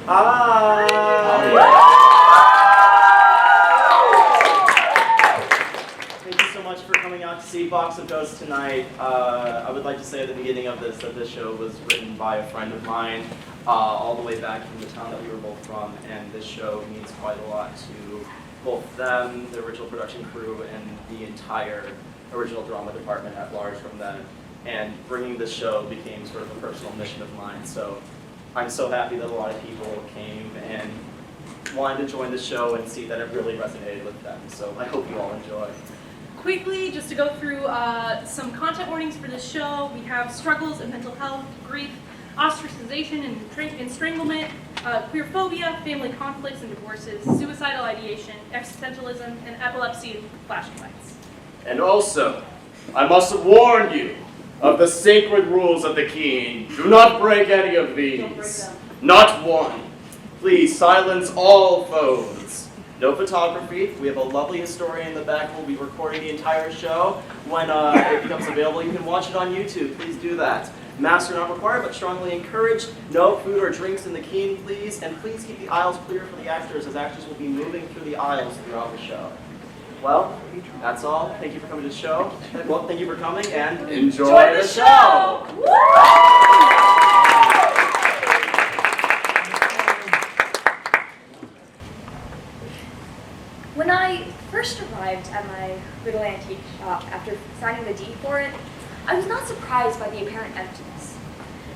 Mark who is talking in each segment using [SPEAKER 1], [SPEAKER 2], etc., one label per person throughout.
[SPEAKER 1] Thank you so much for coming out to see Box of Ghosts tonight. I would like to say at the beginning of this that this show was written by a friend of mine all the way back from the town that we were both from, and this show means quite a lot to both them, the original production crew, and the entire original drama department at large from them. And bringing this show became sort of a personal mission of mine. So I'm so happy that a lot of people came and wanted to join the show and see that it really resonated with them. So I hope you all enjoy.
[SPEAKER 2] Quickly, just to go through some content warnings for this show, we have struggles in mental health, grief, ostracization and stranglement, queerphobia, family conflicts and divorces, suicidal ideation, existentialism, and epilepsy and flashing lights.
[SPEAKER 3] And also, I must warn you of the sacred rules of the king. Do not break any of these.
[SPEAKER 2] Don't break them.
[SPEAKER 3] Not one. Please silence all phones. No photography. We have a lovely historian in the back who will be recording the entire show. When it becomes available, you can watch it on YouTube. Please do that. Masks are not required, but strongly encouraged. No food or drinks in the queen, please. And please keep the aisles clear for the actors, as actors will be moving through the aisles throughout the show. Well, that's all. Thank you for coming to the show. Well, thank you for coming, and enjoy the show!
[SPEAKER 4] When I first arrived at my little antique shop after signing the deed for it, I was not surprised by the apparent emptiness.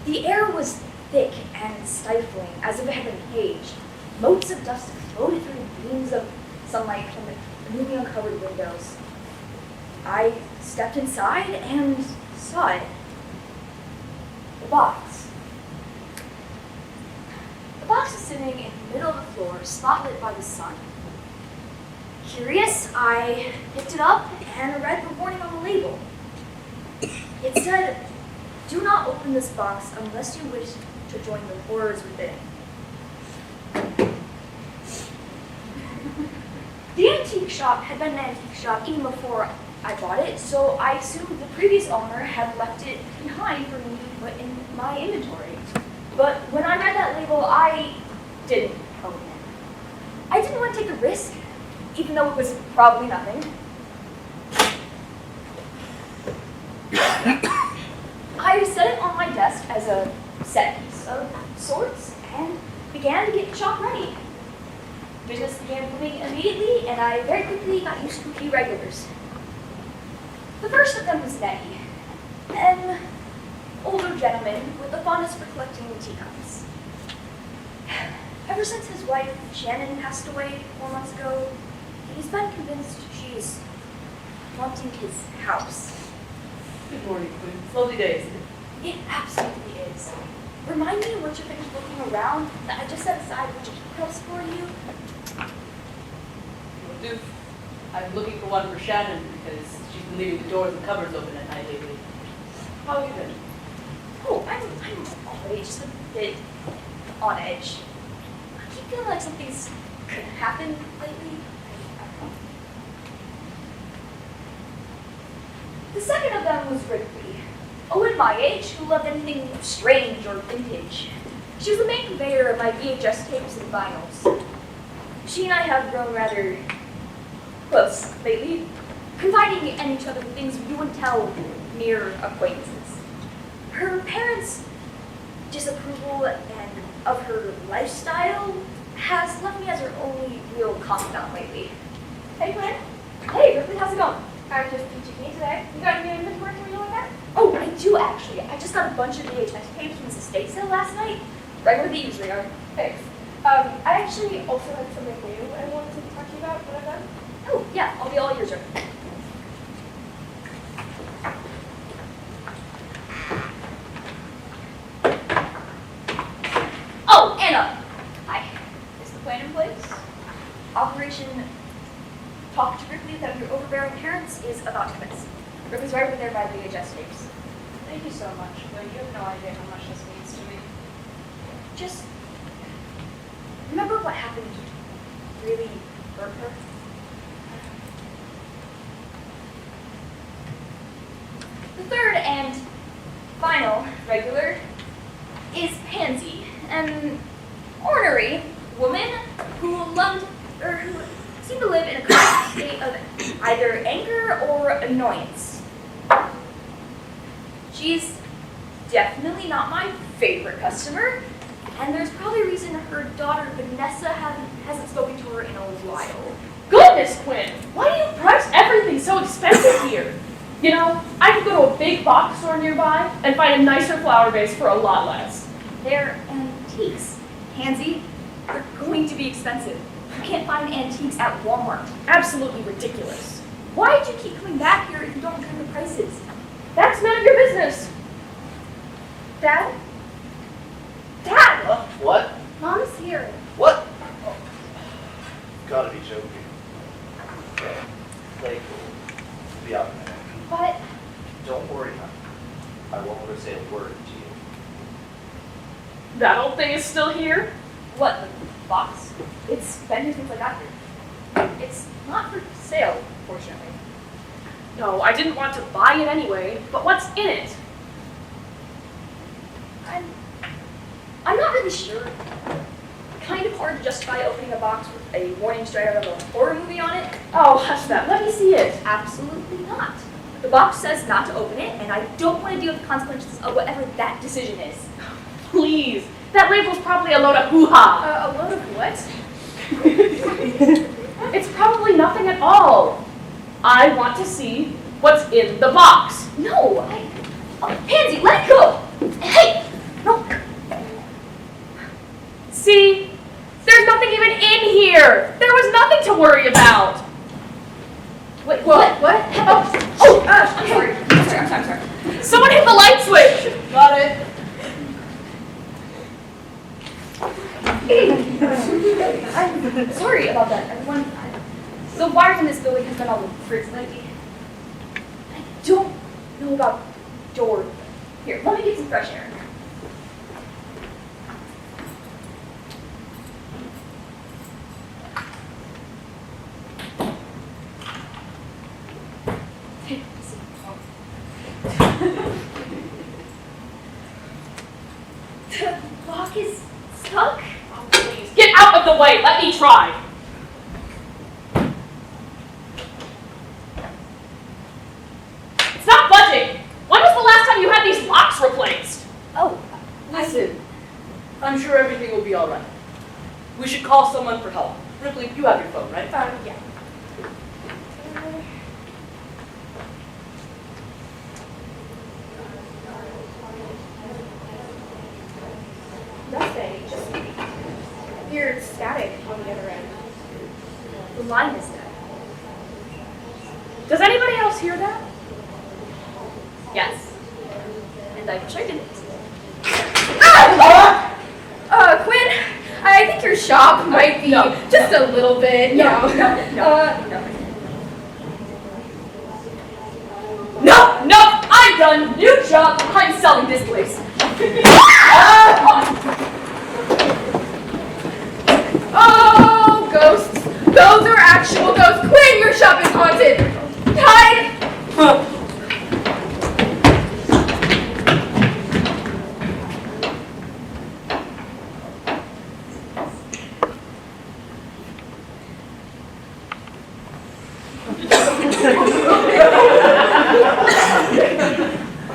[SPEAKER 4] The air was thick and stifling, as if it had been caged. Motes of dust floated through beams of sunlight from the newly uncovered windows. I stepped inside and saw it. The box. The box was sitting in the middle of the floor, spotlit by the sun. Curious, I picked it up and read the warning on the label. It said, "Do not open this box unless you wish to join the horrors within." The antique shop had been an antique shop even before I bought it, so I assumed the previous owner had left it behind for me to put in my inventory. But when I read that label, I didn't open it. I didn't want to take a risk, even though it was probably nothing. I set it on my desk as a set piece of sorts and began to get the shop ready. Business began booming immediately, and I very quickly got used to a few regulars. The first of them was NEDDIE, an older gentleman with a fondness for collecting teacups. Ever since his wife, Shannon, passed away 4 months ago, he's been convinced she's wanting his house.
[SPEAKER 5] Good morning, Quinn. Lovely day, isn't it?
[SPEAKER 4] It absolutely is. Remind me once you're finished looking around that I just set aside a bunch of teacups for you.
[SPEAKER 5] Will do. I'm looking for one for Shannon because she's been leaving the doors and cupboards open at night lately. How have you been?
[SPEAKER 4] Oh, I'm already just a bit on edge. I keep feeling like something's gonna happen lately. The second of them was Ripley, a woman my age who loved anything strange or vintage. She was the main conveyor of my VHS tapes and vinyls. She and I have grown rather close lately, confiding in each other the things you wouldn't tell mere acquaintances. Her parents' disapproval and of her lifestyle has left me as her only real confidant lately. Hey, Quinn. Hey, Ripley, how's it going? I'm just teaching me today. You got any inventory for me like that? Oh, I do actually. I just got a bunch of VHS tapes from this estate sale last night. Right where they usually are.
[SPEAKER 6] Thanks. I actually also had something new I wanted to talk to you about when I'm done.
[SPEAKER 4] Oh, yeah, I'll be all ears, Ripley. Oh, Anna! Hi. Is the plan in place? Operation Talk to Ripley Without Your Overbearing Parents is about to commence. Ripley's right over there by VHS tapes.
[SPEAKER 6] Thank you so much, but you have no idea how much this means to me.
[SPEAKER 4] Just remember what happened really hurt her? The third and final regular is Pansy, an ornery Choudhary, woman who seemed to live in a constant state of either anger or annoyance. She's definitely not my favorite customer, and there's probably a reason her daughter VANESSA hasn't spoken to her in a while.
[SPEAKER 7] Goodness, Quinn, why do you price everything so expensive here? You know, I could go to a big box store nearby and find a nicer flower vase for a lot less.
[SPEAKER 4] They're antiques. Pansy, they're going to be expensive. You can't find antiques at Walmart.
[SPEAKER 7] Absolutely ridiculous.
[SPEAKER 4] Why do you keep coming back here if you don't return the prices?
[SPEAKER 7] That's none of your business.
[SPEAKER 4] Dad? Dad!
[SPEAKER 3] What?
[SPEAKER 6] Mom's here.
[SPEAKER 3] What? Oh. Gotta be joking. Okay, play cool. Be out in a minute.
[SPEAKER 4] But
[SPEAKER 3] Don't worry, honey. I won't ever say a word to you.
[SPEAKER 7] That old thing is still here?
[SPEAKER 4] what, the box? It's been here since I got here. It's not for sale, fortunately.
[SPEAKER 7] No, I didn't want to buy it anyway, but what's in it?
[SPEAKER 4] I'm not really sure. Kind of hard to justify opening a box with a warning straight out of a horror movie on it.
[SPEAKER 7] Oh, hush that. Let me see it.
[SPEAKER 4] Absolutely not. The box says not to open it, and I don't want to deal with the consequences of whatever that decision is.
[SPEAKER 7] Please. That label's probably a load of hoo-ha.
[SPEAKER 6] A load of what?
[SPEAKER 7] It's probably nothing at all. I want to see what's in the box.
[SPEAKER 4] No, Pansy, let it go! Hey! No.
[SPEAKER 7] See? There's nothing even in here. There was nothing to worry about.
[SPEAKER 4] Wait, what? I'm sorry. I'm sorry.
[SPEAKER 7] Someone hit the light switch.
[SPEAKER 5] Got it.
[SPEAKER 4] I'm sorry about that, everyone. The wires in this building has been all the frizz lately. I don't know about door. Here, let me get some fresh air. The lock is stuck.
[SPEAKER 7] Oh, please, get out of the way. Let me try. It's not budging. When was the last time you had these locks replaced?
[SPEAKER 4] Oh,
[SPEAKER 5] Listen, I'm sure everything will be all right. We should call someone for help. Ripley, you have your phone, right?
[SPEAKER 6] Yeah. Nothing. Just weird static on the other end.
[SPEAKER 4] the line is dead.
[SPEAKER 7] Does anybody else hear that?
[SPEAKER 4] Yes. And I've checked it.
[SPEAKER 6] Quinn, I think your shop might be just a little bit,
[SPEAKER 4] No.
[SPEAKER 7] No, I'm done. New job. I'm selling this place.
[SPEAKER 6] Oh, ghosts. Those are actual ghosts. Quinn, your shop is haunted. Hide.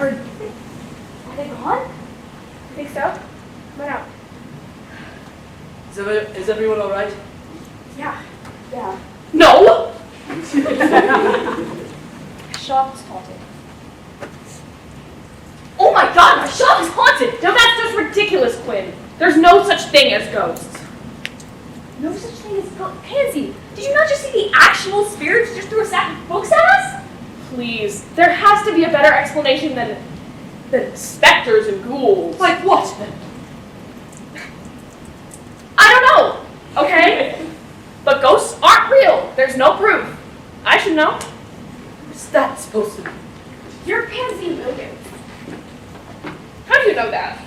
[SPEAKER 4] Are they gone?
[SPEAKER 6] You think so? Come on out.
[SPEAKER 5] Is everyone all right?
[SPEAKER 6] Yeah.
[SPEAKER 7] No.
[SPEAKER 4] Shop is haunted.
[SPEAKER 7] Oh my God, my shop is haunted. Now that's just ridiculous, Quinn. There's no such thing as ghosts.
[SPEAKER 4] No such thing as Pansy. Did you not just see the actual spirits just threw a sack of books at us?
[SPEAKER 7] Please, there has to be a better explanation than specters and ghouls.
[SPEAKER 5] Like what?
[SPEAKER 7] I don't know, okay? But ghosts aren't real. There's no proof. I should know.
[SPEAKER 5] What's that supposed to be?
[SPEAKER 6] You're Pansy Williams.
[SPEAKER 7] How do you know that?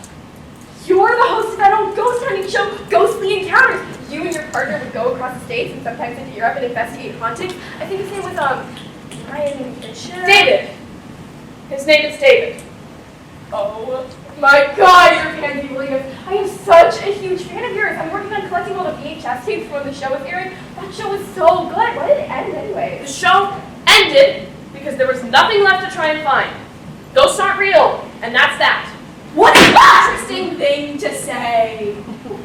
[SPEAKER 6] You're the host of that old ghost hunting show, Ghostly Encounters. You and your partner would go across the states and sometimes into Europe and investigate hauntings. I think his name was, Brian Fisher.
[SPEAKER 7] David. His name is David.
[SPEAKER 6] Oh my God, you're Pansy Williams. I am such a huge fan of yours. I'm working on VHS tapes when the show was airing. That show was so good. Why did it end anyway?
[SPEAKER 7] The show ended because there was nothing left to try and find. Ghosts aren't real, and that's that.
[SPEAKER 6] What an interesting thing to say.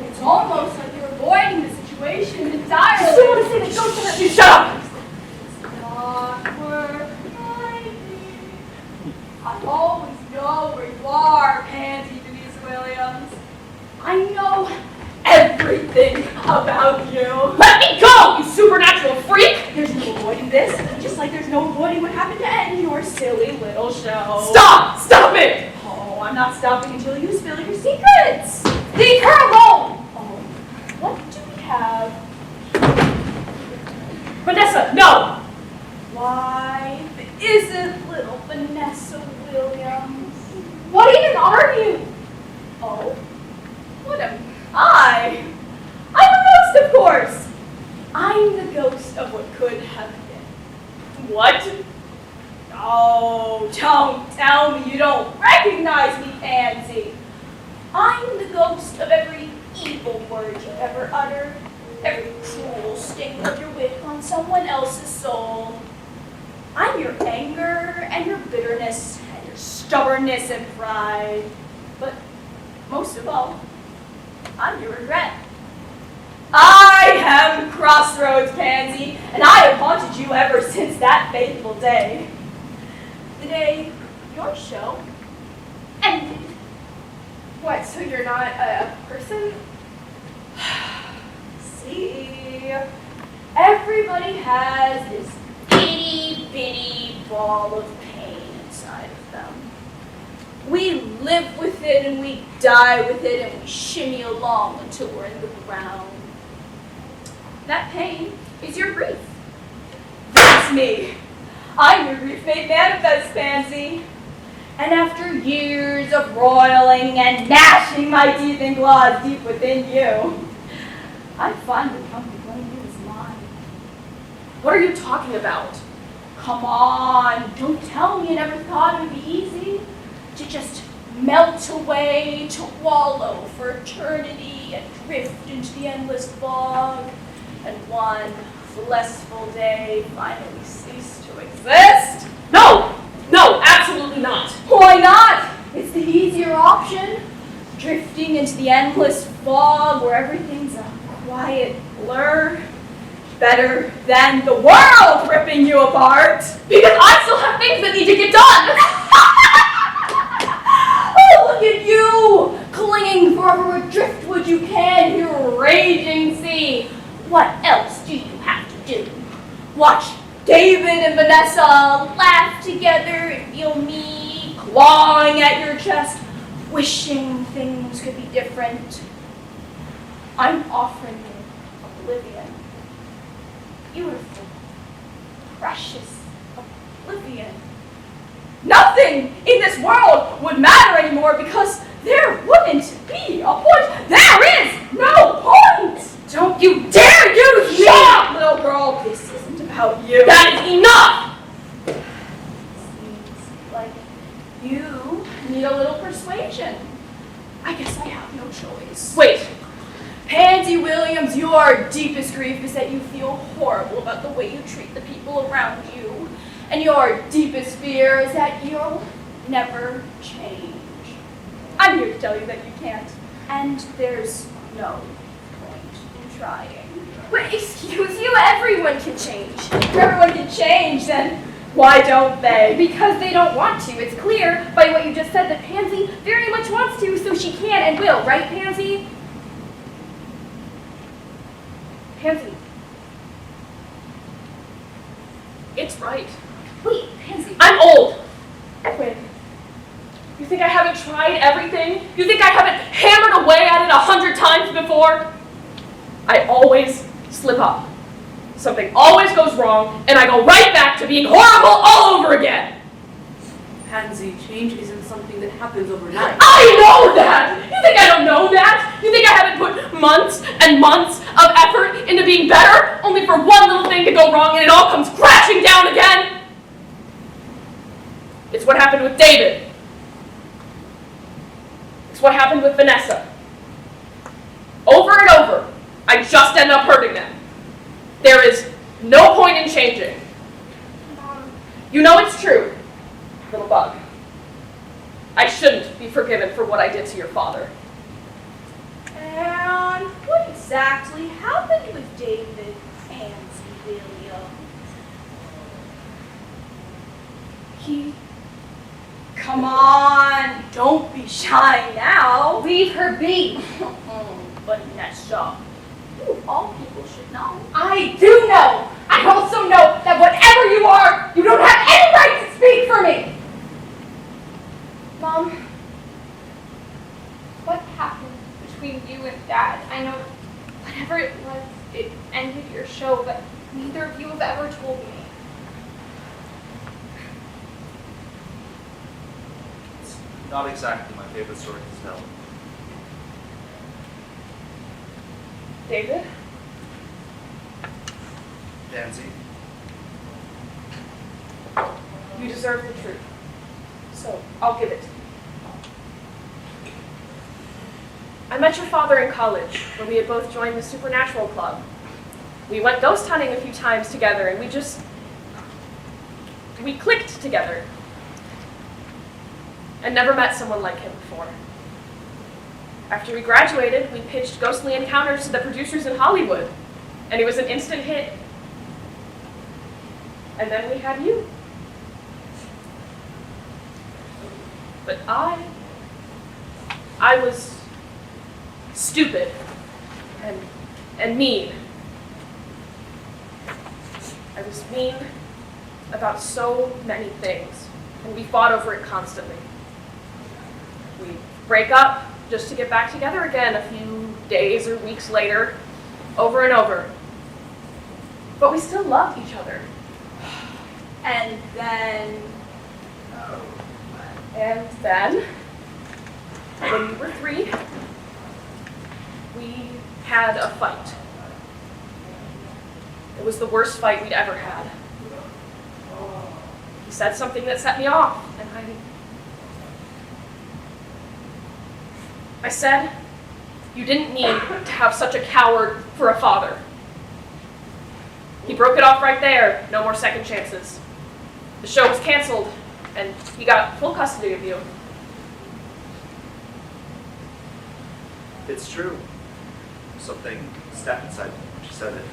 [SPEAKER 6] It's almost like you're avoiding the situation entirely. I just want to say that ghosts aren't real.
[SPEAKER 7] Shut up!
[SPEAKER 6] Awkward. I always know where you are, Pansy Denise Williams. I know everything about you.
[SPEAKER 7] Let me go, you supernatural freak!
[SPEAKER 6] There's no avoiding this, just like there's no avoiding what happened to Ed in your silly little show.
[SPEAKER 7] Stop! Stop it!
[SPEAKER 6] Oh, I'm not stopping until you spill your secrets. Leave her alone. Oh, what do we have?
[SPEAKER 7] Vanessa, no!
[SPEAKER 6] Why isn't little Vanessa Williams? What even are you? Oh, what am I? I'm a ghost, of course. I'm the ghost of what could have been.
[SPEAKER 7] What?
[SPEAKER 6] Oh, don't tell me you don't recognize me, Pansy. I'm the ghost of every evil word you've ever uttered, every cruel sting of your wit on someone else's soul. I'm your anger and your bitterness and your stubbornness and pride. But most of all, I'm your regret. I am CROSSROADS, Pansy, and I have haunted you ever since that fateful day. The day your show ended. What, so you're not a person? See, everybody has this itty-bitty ball of pain inside of them. We live with it and we die with it and we shimmy along until we're in the ground. That pain is your grief. That's me. I'm your grief made manifest, Pansy. And after years of roiling and gnashing my teeth and claws deep within you, I finally come to claim you as mine.
[SPEAKER 7] What are you talking about?
[SPEAKER 6] Come on, don't tell me you never thought it would be easy to just melt away, to wallow for eternity and drift into the endless fog, and one blissful day finally cease to exist?
[SPEAKER 7] No! No, absolutely not!
[SPEAKER 6] Why not? It's the easier option. Drifting into the endless fog where everything's a quiet blur. Better than the world ripping you apart.
[SPEAKER 7] Because I still have things that need to get done!
[SPEAKER 6] Oh, look at you! Clinging for every driftwood you can to your raging sea. What else do you have to do? Watch David and Vanessa laugh together and feel me clawing at your chest, wishing things could be different. I'm offering you oblivion. Beautiful, precious oblivion. Nothing in this world would matter anymore because there wouldn't be a point. There is no point! Don't you dare use me! Shut up, little girl! This isn't about you.
[SPEAKER 7] That is enough!
[SPEAKER 6] Seems like you need a little persuasion. I guess I have no choice.
[SPEAKER 7] Wait.
[SPEAKER 6] Pansy Williams, your deepest grief is that you feel horrible about the way you treat the people around you. And your deepest fear is that you'll never change. I'm here to tell you that you can't. And there's no point in trying. But excuse you, everyone can change. If everyone can change, then why don't they?
[SPEAKER 8] Because they don't want to. It's clear by what you just said that Pansy very much wants to, so she can and will, right, Pansy? Pansy.
[SPEAKER 7] It's right.
[SPEAKER 8] Wait, Pansy.
[SPEAKER 7] I'm old.
[SPEAKER 6] Quinn.
[SPEAKER 7] You think I haven't tried everything? You think I haven't hammered away at it 100 times before? I always slip up. Something always goes wrong, and I go right back to being horrible all over again.
[SPEAKER 5] Pansy, change isn't something that happens overnight.
[SPEAKER 7] I know that! You think I don't know that? You think I haven't put months and months of effort into being better, only for one little thing to go wrong and it all comes crashing down again? It's what happened with David. It's what happened with Vanessa. Over and over, I just end up hurting them. There is no point in changing.
[SPEAKER 8] Mom,
[SPEAKER 7] You know it's true, little bug. I shouldn't be forgiven for what I did to your father.
[SPEAKER 4] And what exactly happened with David and William? Come on, don't be shy now.
[SPEAKER 8] leave her be.
[SPEAKER 4] Vanessa, you of all people should know.
[SPEAKER 8] I do know. I also know that whatever you are, you don't have any right to speak for me. Mom, what happened between you and Dad? I know whatever it was, it ended your show, but neither of you have ever told me.
[SPEAKER 9] It's not exactly my favorite story to tell.
[SPEAKER 7] David?
[SPEAKER 9] Pansy,
[SPEAKER 7] You deserve the truth. So, I'll give it to you. I met your father in college when we had both joined the Supernatural Club. We went ghost hunting a few times together and we clicked together. I never met someone like him before. After we graduated, we pitched Ghostly Encounters to the producers in Hollywood, and it was an instant hit. And then we had you. But I was stupid and mean. I was mean about so many things, and we fought over it constantly. We'd break up just to get back together again a few days or weeks later, over and over. But we still loved each other.
[SPEAKER 4] And then,
[SPEAKER 7] And then, when we were 3, we had a fight. It was the worst fight we'd ever had. He said something that set me off, and I said, you didn't need to have such a coward for a father. He broke it off right there, no more second chances. The show was canceled, and he got full custody of you.
[SPEAKER 9] it's true. Something snapped inside me when she said it.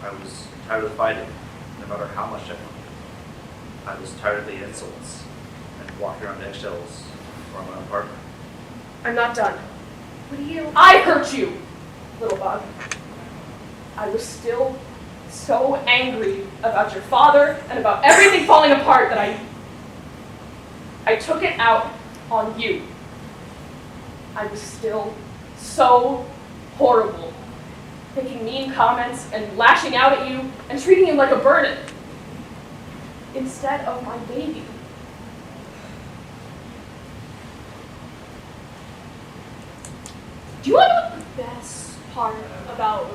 [SPEAKER 9] I was tired of fighting, no matter how much I fought. I was tired of the insults and walking around eggshells for my own partner.
[SPEAKER 7] I'm not done.
[SPEAKER 8] What do you...
[SPEAKER 7] I hurt you, little bug. I was still so angry about your father and about everything falling apart that I took it out on you. I was still so horrible, making mean comments and lashing out at you and treating you like a burden instead of my baby.
[SPEAKER 4] do you want to know what the best part about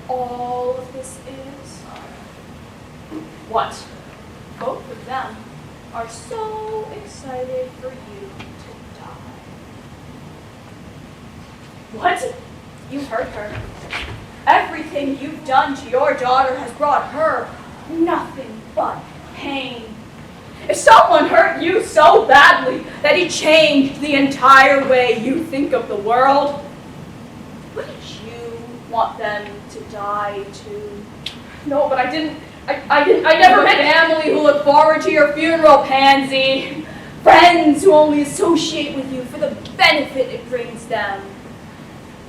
[SPEAKER 4] all of this is?
[SPEAKER 7] What?
[SPEAKER 4] Both of them are so excited for you to die.
[SPEAKER 7] What?
[SPEAKER 4] You hurt her. Everything you've done to your daughter has brought her nothing but pain. If someone hurt you so badly that he changed the entire way you think of the world, wouldn't you want them to die too?
[SPEAKER 7] No, but I never met
[SPEAKER 4] Family who look forward to your funeral, Pansy. Friends who only associate with you for the benefit it brings them.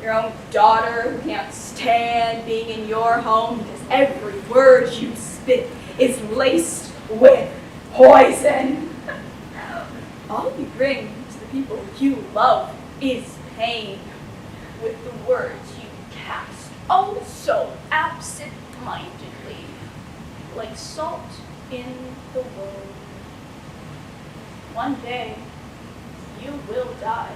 [SPEAKER 4] Your own daughter who can't stand being in your home because every word you spit is laced with poison. All you bring to the people you love is pain with the words you cast oh so absent-mindedly, like salt in the wound. One day, you will die.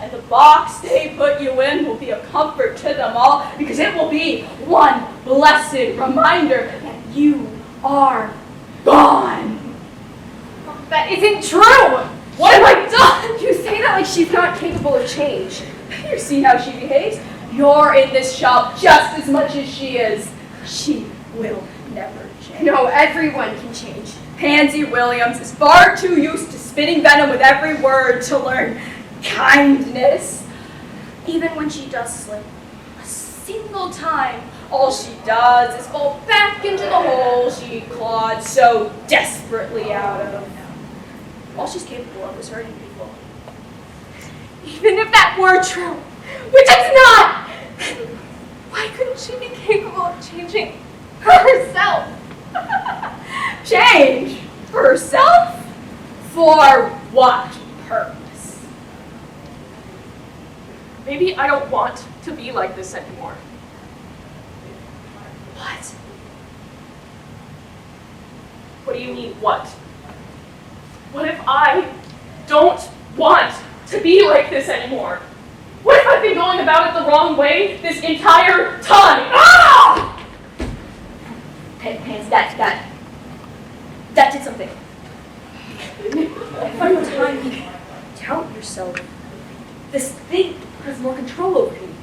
[SPEAKER 4] And the box they put you in will be a comfort to them all because it will be one blessed reminder that you are gone.
[SPEAKER 8] That isn't true!
[SPEAKER 4] What have I done?
[SPEAKER 8] You say that like she's not capable of change.
[SPEAKER 4] You see how she behaves?
[SPEAKER 6] You're in this shop just as much as she is. She will never change.
[SPEAKER 8] No, everyone can change.
[SPEAKER 6] Pansy Williams is far too used to spitting venom with every word to learn kindness.
[SPEAKER 4] Even when she does slip, a single time,
[SPEAKER 6] All she does is fall back into the hole she clawed so desperately out of.
[SPEAKER 4] all she's capable of is hurting people.
[SPEAKER 8] Even if that were true, which it's not, why couldn't she be capable of changing herself?
[SPEAKER 6] Change herself? For what purpose?
[SPEAKER 7] Maybe I don't want to be like this anymore.
[SPEAKER 6] What?
[SPEAKER 7] What do you mean, what? What if I don't want to be like this anymore? What if I've been going about it the wrong way this entire time? Ah!
[SPEAKER 4] Hands, that did something. Every time you doubt yourself, this thing has more control over you.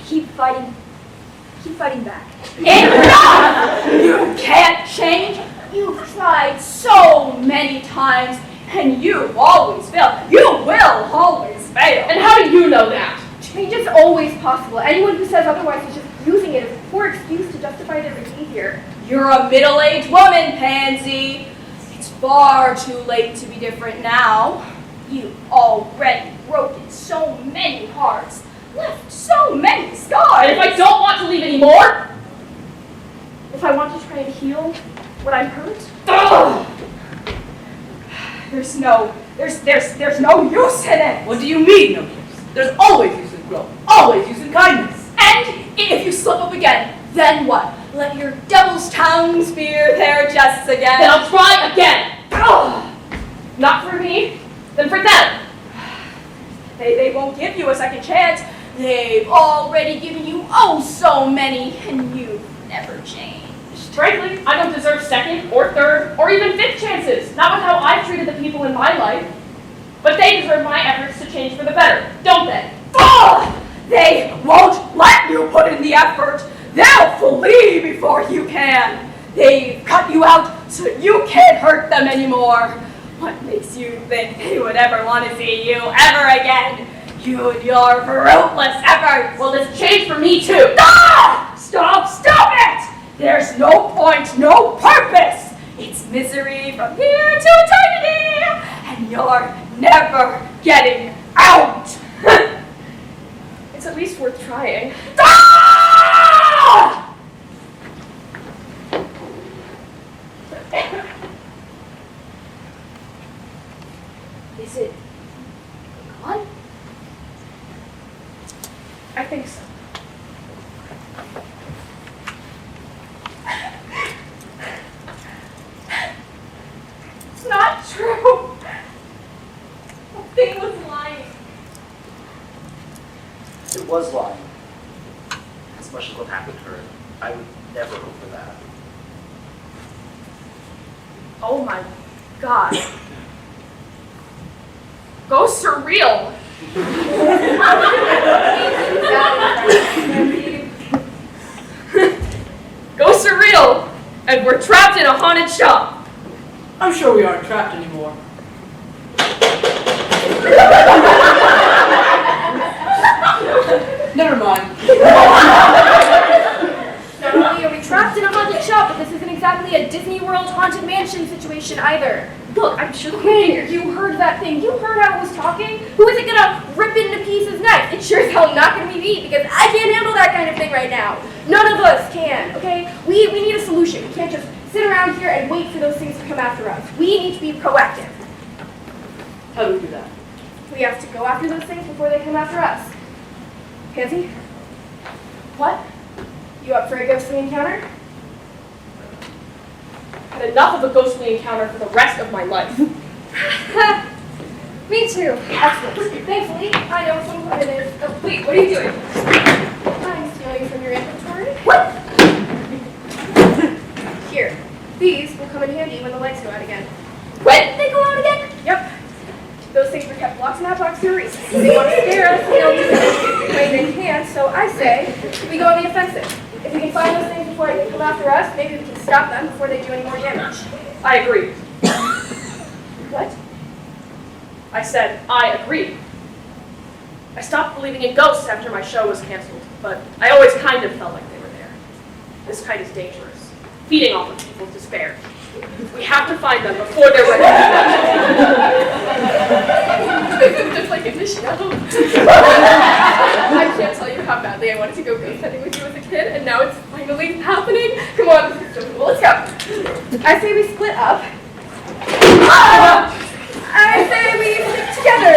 [SPEAKER 4] Keep fighting back.
[SPEAKER 6] Enough! You can't change. You've tried so many times, and you've always failed. You will always fail.
[SPEAKER 7] And how do you know that?
[SPEAKER 8] Change is always possible. Anyone who says otherwise is just using it as a poor excuse to justify their behavior.
[SPEAKER 6] You're a middle-aged woman, Pansy. It's far too late to be different now. You've already broken so many hearts, left so many scars.
[SPEAKER 7] And if I don't want to leave anymore?
[SPEAKER 8] If I want to try and heal what I'm hurt,
[SPEAKER 6] Ugh! There's no use in it.
[SPEAKER 5] What do you mean, no use? There's always use in growth, always use in kindness.
[SPEAKER 6] And if you slip up again, then what? Let your devil's tongue spear their chests again.
[SPEAKER 7] Then I'll try again.
[SPEAKER 6] Ugh!
[SPEAKER 7] Not for me, then for them.
[SPEAKER 6] They won't give you a second chance. They've already given you oh so many, and you've never changed.
[SPEAKER 7] Frankly, I don't deserve second or third or even fifth chances. Not with how I've treated the people in my life. But they deserve my efforts to change for the better, don't they?
[SPEAKER 6] Ugh! They won't let you put in the effort. They'll flee before you can. They've cut you out so you can't hurt them anymore. What makes you think they would ever want to see you ever again? You and your fruitless efforts.
[SPEAKER 7] Well, this changed for me too.
[SPEAKER 6] Ah! Stop it! There's no point, no purpose. It's misery from here to eternity, and you're never getting out.
[SPEAKER 7] It's at least worth trying.
[SPEAKER 6] Ah!
[SPEAKER 4] Is it gone?
[SPEAKER 7] I think so.
[SPEAKER 8] it's not true. The thing was lying.
[SPEAKER 9] It was lying. As much as what happened to her, I would never hope for that.
[SPEAKER 7] Oh my God. Ghosts are real. Ghosts are real, and we're trapped in a haunted shop.
[SPEAKER 5] I'm sure we aren't trapped anymore. Never mind.
[SPEAKER 8] Not only are we trapped in a haunted shop, but this isn't exactly a Disney World haunted mansion situation either. Look, I'm sure you heard that thing. You heard how it was talking? Who is it gonna rip into pieces next? It's sure as hell not gonna be me, because I can't handle that kind of thing right now. None of us can, okay? We need a solution. We can't just sit around here and wait for those things to come after us. We need to be proactive.
[SPEAKER 5] How do we do that?
[SPEAKER 8] We have to go after those things before they come after us. Pansy?
[SPEAKER 7] What?
[SPEAKER 8] You up for a ghostly encounter?
[SPEAKER 7] Had enough of a ghostly encounter for the rest of my life.
[SPEAKER 8] Me too. Excellent. Thankfully, I know which one it is. Oh, wait, what are you doing? I'm stealing from your inventory.
[SPEAKER 6] What?
[SPEAKER 8] Here. These will come in handy when the lights go out again.
[SPEAKER 6] When they go out again?
[SPEAKER 8] Yep. Those things were kept locked in that box for a reason. They want to scare us, and they'll use it any way they can, so after us, maybe we can stop them before they do any more damage.
[SPEAKER 7] I agree.
[SPEAKER 8] What?
[SPEAKER 7] I said, I agree. I stopped believing in ghosts after my show was canceled, but I always kind of felt like they were there. This kind is dangerous, feeding off of people's despair. We have to find them before they're ready.
[SPEAKER 8] Just like in the show. I can't tell you how badly I wanted to go ghost hunting with you as a kid, and now it's finally happening. Come on, this is so cool. Let's go. I say we split up. I say we stick together.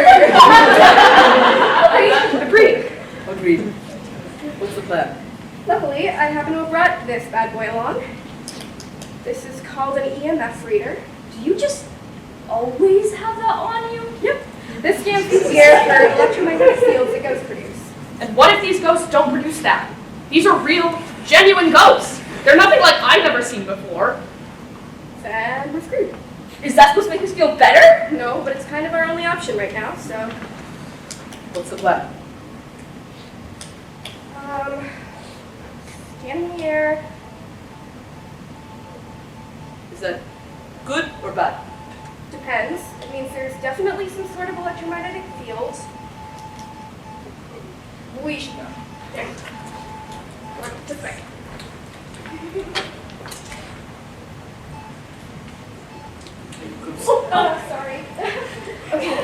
[SPEAKER 7] Agreed.
[SPEAKER 5] Agreed. What's the plan?
[SPEAKER 8] Luckily, I happen to have brought this bad boy along. This is called an EMF reader.
[SPEAKER 4] Do you just always have that on you?
[SPEAKER 8] Yep. This scans the air for electromagnetic fields that ghosts produce.
[SPEAKER 7] And what if these ghosts don't produce that? These are real, genuine ghosts. They're nothing like I've ever seen before.
[SPEAKER 8] Then we're screwed.
[SPEAKER 4] Is that supposed to make us feel better?
[SPEAKER 8] No, but it's kind of our only option right now, so.
[SPEAKER 5] What's the plan?
[SPEAKER 8] Scanning the air.
[SPEAKER 5] Is that good or bad?
[SPEAKER 8] Depends. It means there's definitely some sort of electromagnetic field. We should go. There. Come on, this way. Oh, sorry. Okay.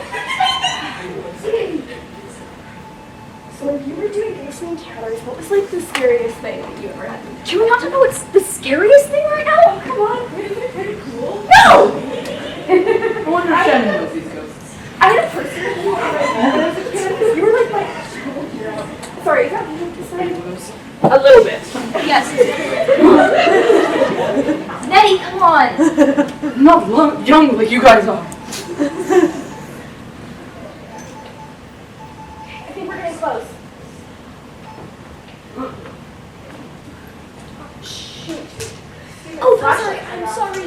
[SPEAKER 8] So when you were doing Emerson encounters, what was like the scariest thing that you ever had?
[SPEAKER 4] Can we not talk about what's the scariest thing right now?
[SPEAKER 8] Oh, come on. Isn't it pretty cool?
[SPEAKER 4] No!
[SPEAKER 5] I wonder if Shannon knows these ghosts.
[SPEAKER 8] I had a person who when I was a kid. You were like my actual hero. Sorry, is that weird to say?
[SPEAKER 7] A little bit.
[SPEAKER 4] Yes. Neddie, come on.
[SPEAKER 5] I'm not young like you guys are.
[SPEAKER 8] I think we're getting close. Shoot.
[SPEAKER 4] Oh, I'm sorry. I'm sorry.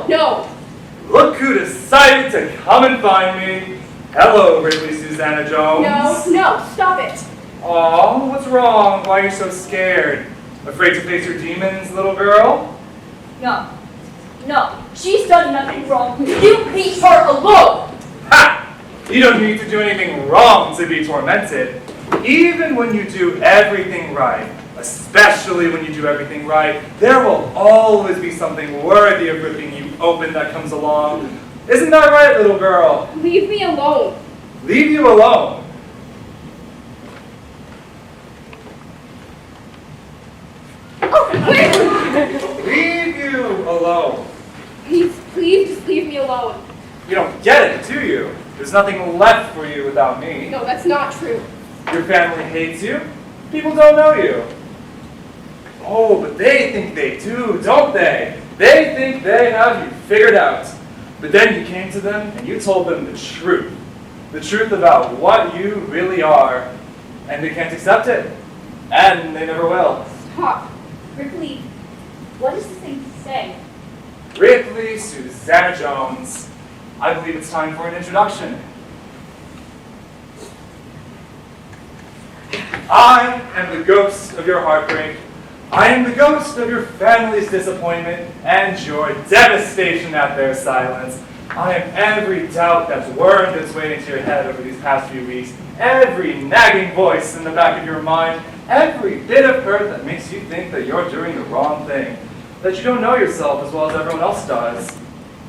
[SPEAKER 8] No.
[SPEAKER 10] Look who decided to come and find me. Hello, Ripley Susanna Jones.
[SPEAKER 8] No, stop it.
[SPEAKER 10] Aw, what's wrong? Why are you so scared? Afraid to face your demons, little girl?
[SPEAKER 4] No. She's done nothing wrong. You leave her alone.
[SPEAKER 10] Ha! You don't need to do anything wrong to be tormented. Even when you do everything right, especially when you do everything right, there will always be something worthy of ripping you open that comes along. Isn't that right, little girl?
[SPEAKER 8] Leave me alone.
[SPEAKER 10] Leave you alone.
[SPEAKER 8] Oh, wait!
[SPEAKER 10] Leave you alone.
[SPEAKER 8] Please just leave me alone.
[SPEAKER 10] You don't get it, do you? There's nothing left for you without me.
[SPEAKER 8] No, that's not true.
[SPEAKER 10] Your family hates you. People don't know you. Oh, but they think they do, don't they? They think they have you figured out. But then you came to them and you told them the truth. The truth about what you really are. And they can't accept it. And they never will.
[SPEAKER 8] Stop.
[SPEAKER 4] Ripley, what does this thing say?
[SPEAKER 10] Ripley Susanna Jones. I believe it's time for an introduction. I am the ghost of your heartbreak. I am the ghost of your family's disappointment and your devastation at their silence. I am every doubt that's wormed its way into your head over these past few weeks, every nagging voice in the back of your mind, every bit of hurt that makes you think that you're doing the wrong thing, that you don't know yourself as well as everyone else does.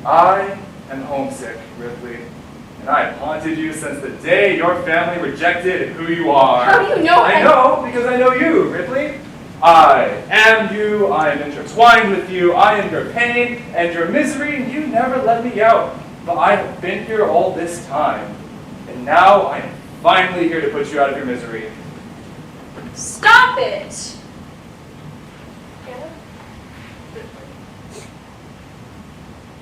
[SPEAKER 10] I am homesick, Ripley, and I have haunted you since the day your family rejected who you are.
[SPEAKER 8] How do you know?
[SPEAKER 10] I know because I know you, Ripley. I am you, I am intertwined with you, I am your pain and your misery, and you never let me out. But I have been here all this time, and now I am finally here to put you out of your misery.
[SPEAKER 4] Stop it!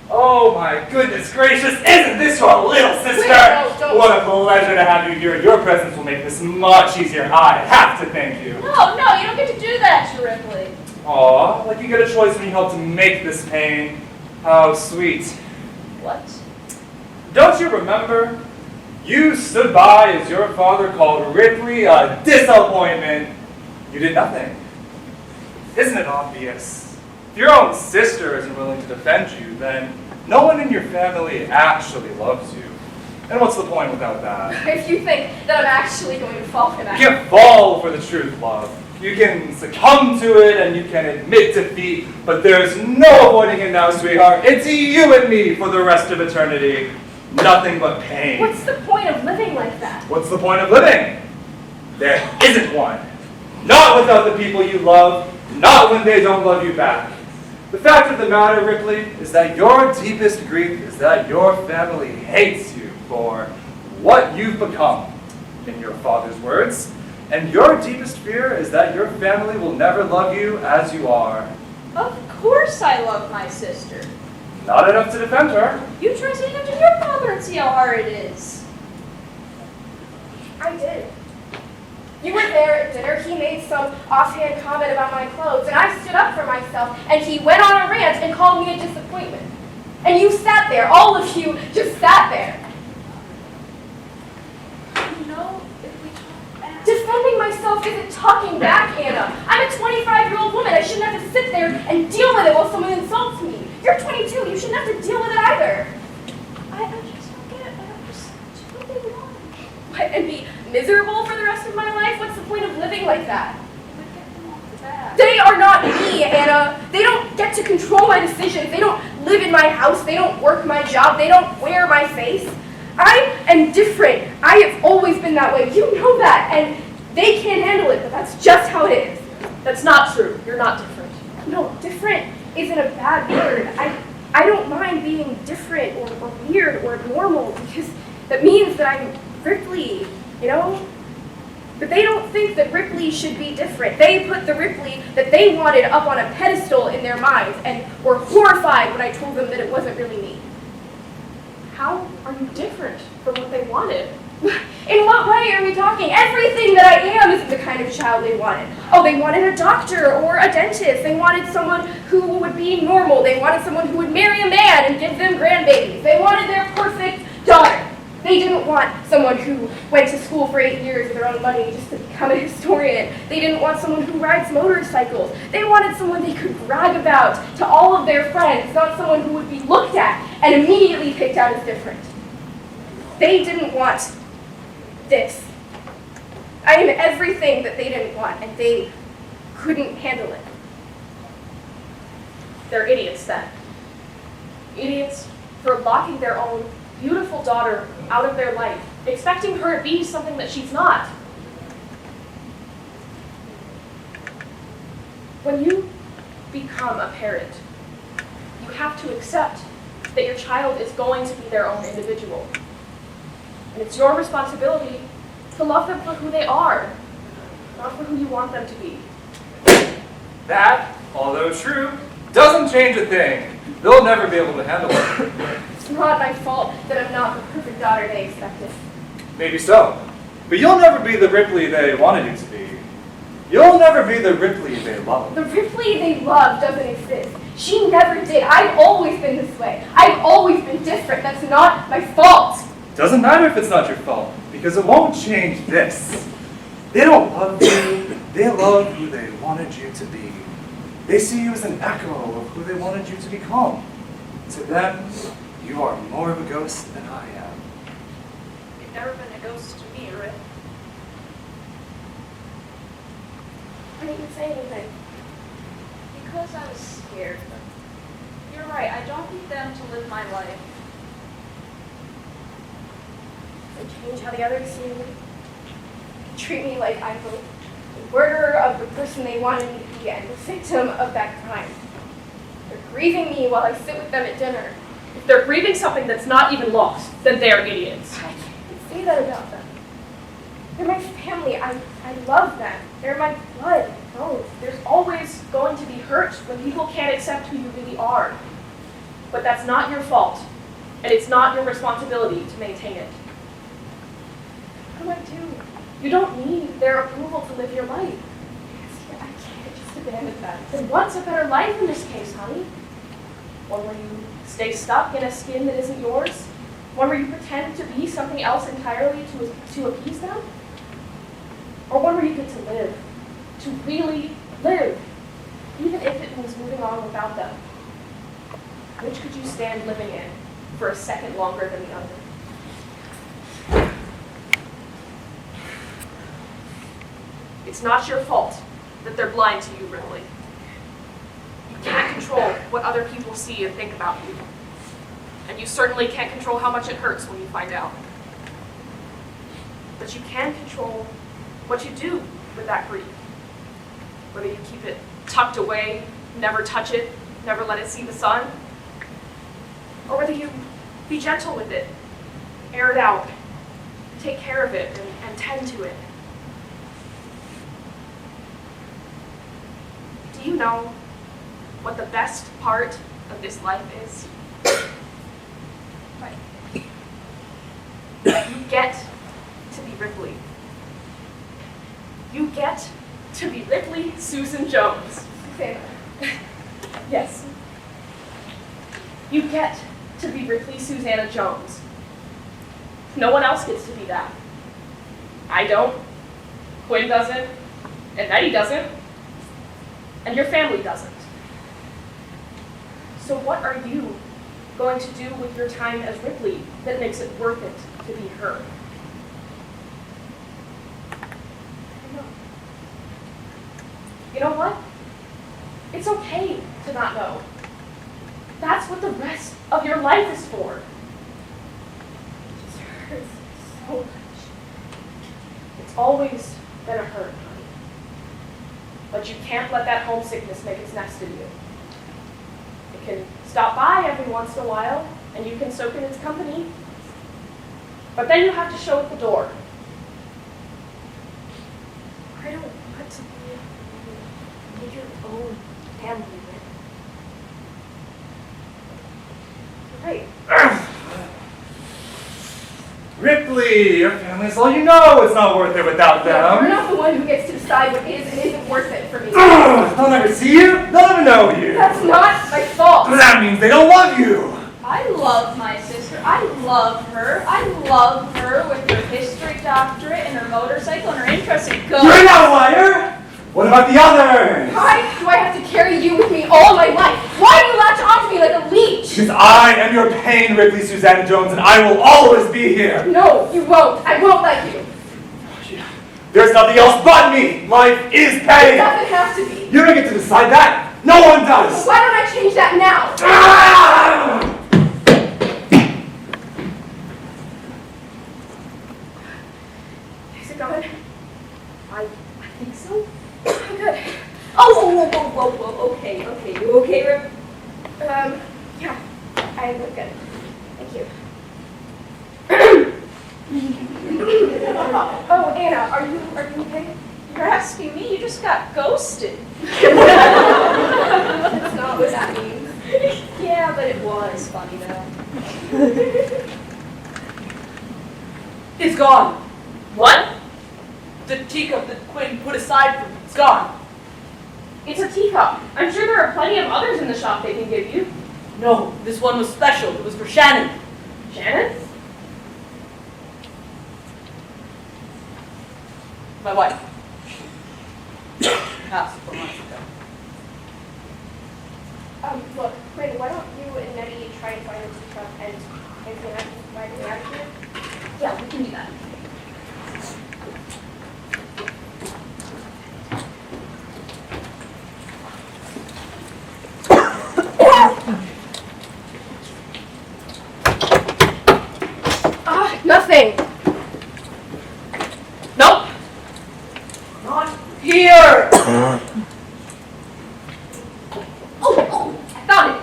[SPEAKER 10] Oh my goodness gracious, isn't this your little sister?
[SPEAKER 8] Wait, no, don't.
[SPEAKER 10] What a pleasure to have you here. Your presence will make this much easier. I have to thank you.
[SPEAKER 4] No, you don't get to do that to Ripley.
[SPEAKER 10] Aw, like you get a choice when you help to make this pain. How sweet.
[SPEAKER 4] What?
[SPEAKER 10] Don't you remember? You stood by as your father called Ripley a disappointment. You did nothing. Isn't it obvious? If your own sister isn't willing to defend you, then no one in your family actually loves you. And what's the point without that?
[SPEAKER 6] If you think that I'm actually going to fall for that.
[SPEAKER 10] You can fall for the truth, love. You can succumb to it and you can admit defeat, but there's no avoiding it now, sweetheart. It's you and me for the rest of eternity. Nothing but pain.
[SPEAKER 6] What's the point of living like that?
[SPEAKER 10] What's the point of living? There isn't one. Not without the people you love, not when they don't love you back. The fact of the matter, Ripley, is that your deepest grief is that your family hates you for what you've become, in your father's words. And your deepest fear is that your family will never love you as you are.
[SPEAKER 5] Of course I love my sister.
[SPEAKER 10] Not enough to defend her.
[SPEAKER 5] You try saying it to your father and see how hard it is.
[SPEAKER 6] I did. You were there at dinner. He made some offhand comment about my clothes, and I stood up for myself, and he went on a rant and called me a disappointment. And you sat there. All of you just sat there.
[SPEAKER 5] You know, if we talk back...
[SPEAKER 6] Defending myself isn't talking back, Anna. I'm a 25-year-old woman. I shouldn't have to sit there and deal with it while someone insults me. You're 22. You shouldn't have to deal with it either.
[SPEAKER 5] I just don't get it. I don't just do what they want.
[SPEAKER 6] What, and be miserable for the rest of my life? What's the point of living like that?
[SPEAKER 5] But get them off the back.
[SPEAKER 6] They are not me, Anna. They don't get to control my decisions. They don't live in my house. They don't work my job. They don't wear my face. I am different. I have always been that way. You know that. And they can't handle it, but that's just how it is.
[SPEAKER 7] That's not true. You're not different.
[SPEAKER 6] No, different isn't a bad word. I don't mind being different or weird or normal because that means that I'm Ripley, you know? But they don't think that Ripley should be different. They put the Ripley that they wanted up on a pedestal in their minds and were horrified when I told them that it wasn't really me.
[SPEAKER 7] How are you different from what they wanted?
[SPEAKER 6] In what way are we talking? Everything that I am isn't the kind of child they wanted. Oh, they wanted a doctor or a dentist. They wanted someone who would be normal. They wanted someone who would marry a man and give them grandbabies. They wanted their perfect daughter. They didn't want someone who went to school for 8 years with their own money just to become a historian. They didn't want someone who rides motorcycles. They wanted someone they could brag about to all of their friends, not someone who would be looked at and immediately picked out as different. They didn't want this. I am everything that they didn't want, and they couldn't handle it.
[SPEAKER 7] They're idiots then. Idiots for locking their own beautiful daughter out of their life, expecting her to be something that she's not. When you become a parent, you have to accept that your child is going to be their own individual. And it's your responsibility to love them for who they are, not for who you want them to be.
[SPEAKER 10] That, although true, doesn't change a thing. They'll never be able to handle it.
[SPEAKER 6] It's not my fault that I'm not the perfect daughter they expected.
[SPEAKER 10] Maybe so. But you'll never be the Ripley they wanted you to be. You'll never be the Ripley they love.
[SPEAKER 6] The Ripley they love doesn't exist. She never did. I've always been this way. I've always been different. That's not my fault.
[SPEAKER 10] Doesn't matter if it's not your fault, because it won't change this. They don't love you. They love who they wanted you to be. They see you as an echo of who they wanted you to become. To them, you are more of a ghost than I am.
[SPEAKER 5] You've never been a ghost to me, Rip.
[SPEAKER 6] Why didn't you say anything?
[SPEAKER 5] Because I was scared. You're right, I don't need them to live my life.
[SPEAKER 6] They change how the others see me. They treat me like I'm the murderer of the person they wanted me to be and the victim of that crime. They're grieving me while I sit with them at dinner.
[SPEAKER 7] If they're grieving something that's not even lost, then they're idiots.
[SPEAKER 6] I can't say that about them. They're my family. I love them. They're my blood.
[SPEAKER 7] No, there's always going to be hurt when people can't accept who you really are. But that's not your fault, and it's not your responsibility to maintain it.
[SPEAKER 6] What do I do?
[SPEAKER 7] You don't need their approval to live your life.
[SPEAKER 6] I can't just abandon them.
[SPEAKER 7] Then what's a better life in this case, honey? One where you stay stuck in a skin that isn't yours? One where you pretend to be something else entirely to appease them? Or one where you get to live, to really live, even if it means moving on without them? Which could you stand living in for a second longer than the other? It's not your fault that they're blind to you, Ripley. You can't control what other people see and think about you. And you certainly can't control how much it hurts when you find out. But you can control what you do with that grief. Whether you keep it tucked away, never touch it, never let it see the sun, or whether you be gentle with it, air it out, take care of it, and tend to it. Do you know what the best part of this life is? You get to be Ripley. You get to be Ripley Susan Jones. Yes. You get to be Ripley Susanna Jones. No one else gets to be that. I don't, Quinn doesn't, and NEDDIE doesn't, and your family doesn't. So what are you going to do with your time as Ripley that makes it worth it to be her? You know what? It's okay to not know. That's what the rest of your life is for. It hurts so much. It's always been a hurt, honey. But you can't let that homesickness make its nest in you. It can stop by every once in a while, and you can soak in its company. But then you have to show it the door.
[SPEAKER 4] I don't want to be your own family, Rick.
[SPEAKER 7] Right.
[SPEAKER 10] Ripley, your family's all you know. It's not worth it without them.
[SPEAKER 6] You're not the one who gets to decide what is and isn't worth it for me.
[SPEAKER 10] They'll never see you. They'll never know you.
[SPEAKER 6] That's not my fault.
[SPEAKER 10] That means they don't love you.
[SPEAKER 8] I love my sister. I love her. I love her with her history doctorate and her motorcycle and her interest in ghosts.
[SPEAKER 10] You're an outlier. What about the others?
[SPEAKER 6] Why do I have to carry you with me all my life? Why do you latch onto me like a leech?
[SPEAKER 10] Because I am your pain, Ripley Susanna Jones, and I will always be here.
[SPEAKER 6] No, you won't. I won't let you.
[SPEAKER 10] There's nothing else but me. Life is
[SPEAKER 6] It
[SPEAKER 10] pain.
[SPEAKER 6] doesn't have to be.
[SPEAKER 10] You don't get to decide that. No one does.
[SPEAKER 6] Why don't I change that now?
[SPEAKER 10] Ah!
[SPEAKER 6] Is it going?
[SPEAKER 8] I think so.
[SPEAKER 6] Good.
[SPEAKER 8] Oh, whoa. Okay. You okay, Rip?
[SPEAKER 6] Yeah. I look good. Thank you. Oh, Anna, are you okay?
[SPEAKER 8] You're asking me? You just got ghosted.
[SPEAKER 6] That's not what that means.
[SPEAKER 8] Yeah, but it was funny though.
[SPEAKER 5] It's gone.
[SPEAKER 7] What?
[SPEAKER 5] The teacup that Quinn put aside for me, it's gone.
[SPEAKER 7] It's a teacup. I'm sure there are plenty of others in the shop they can give you.
[SPEAKER 5] No, this one was special. It was for Shannon.
[SPEAKER 7] Shannon?
[SPEAKER 5] My wife. Passed 4 months ago.
[SPEAKER 6] Look, Quinn, why don't you and NEDDIE try and find a teacup and see if I can find it out here?
[SPEAKER 8] Yeah, we can do that.
[SPEAKER 6] Nothing.
[SPEAKER 5] Nope. Not here.
[SPEAKER 8] Oh, I found it.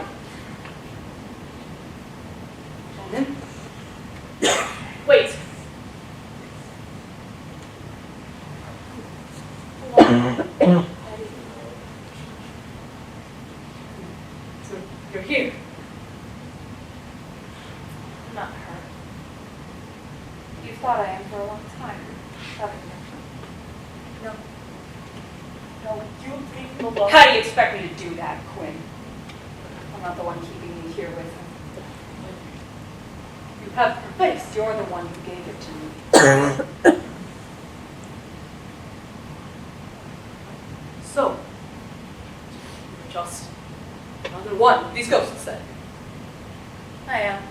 [SPEAKER 5] Shannon?
[SPEAKER 7] Wait.
[SPEAKER 5] So you're here.
[SPEAKER 8] Not her. You've thought I am for a long time, haven't you?
[SPEAKER 5] No, you leave him alone. How do you expect me to do that, Quinn? I'm not the one keeping you here with him. You have her face. You're the one who gave it to me. So, you're just another one of these ghosts then.
[SPEAKER 8] I am.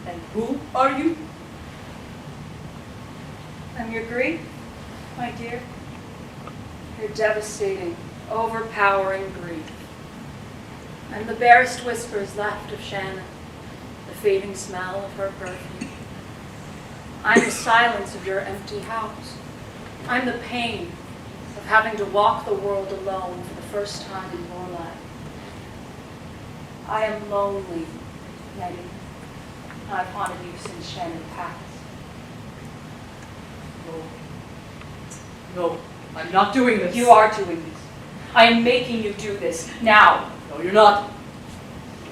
[SPEAKER 5] And who are you?
[SPEAKER 8] I'm your grief, my dear. Your devastating, overpowering grief. I'm the barest whispers left of Shannon, the fading smell of her perfume. I'm the silence of your empty house. I'm the pain of having to walk the world alone for the first time in your life. I am lonely, Neddie. I've haunted you since Shannon passed.
[SPEAKER 5] No, I'm not doing this.
[SPEAKER 8] You are doing this. I am making you do this now.
[SPEAKER 5] No, you're not.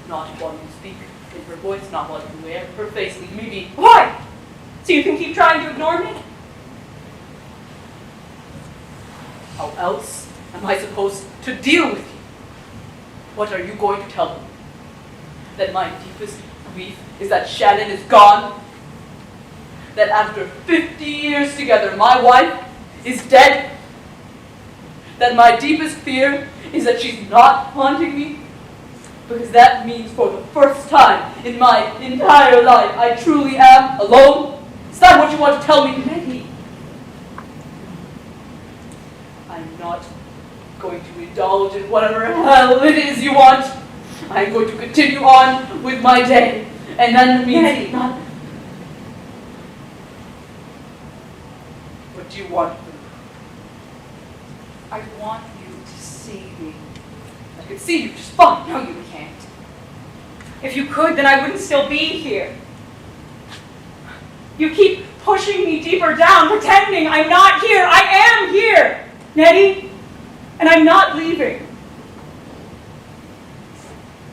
[SPEAKER 5] Not while you speak in her voice, not while you wear her face. Leave me be.
[SPEAKER 8] Why? So you can keep trying to ignore me?
[SPEAKER 5] How else am I supposed to deal with you? What are you going to tell me? That my deepest grief is that Shannon is gone? That after 50 years together, my wife is dead? That my deepest fear is that she's not haunting me? Because that means for the first time in my entire life, I truly am alone? Is that what you want to tell me, Maddie? I'm not going to indulge in whatever hell it is you want. I'm going to continue on with my day. And that means
[SPEAKER 8] Maddie,
[SPEAKER 5] not. What do you want from me?
[SPEAKER 8] I want you to see me.
[SPEAKER 5] I can see you just fine.
[SPEAKER 8] No, you can't. If you could, then I wouldn't still be here. You keep pushing me deeper down, pretending I'm not here. I am here, Neddie, and I'm not leaving.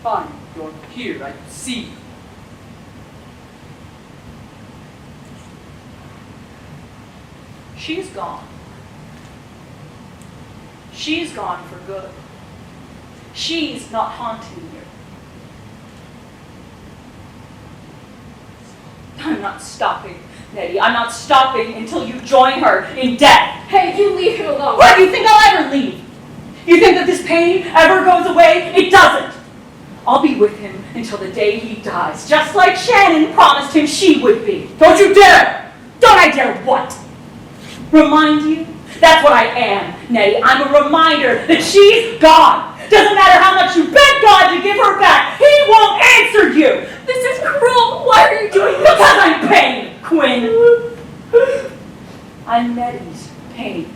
[SPEAKER 5] Fine, you're here. I can see you.
[SPEAKER 8] She's gone. She's gone for good. She's not haunting you. I'm not stopping, Neddie. I'm not stopping until you join her in death.
[SPEAKER 6] Hey, you leave him alone.
[SPEAKER 8] Why do you think I'll ever leave? You think that this pain ever goes away? It doesn't. I'll be with him until the day he dies, just like Shannon promised him she would be.
[SPEAKER 5] Don't you dare!
[SPEAKER 8] Don't I dare what? Remind you? That's what I am, Neddie. I'm a reminder that she's gone. Doesn't matter how much you beg God to give her back, he won't answer you.
[SPEAKER 6] This is cruel. Why are you doing this?
[SPEAKER 8] Because I'm pain, Quinn. I'm Neddie's pain.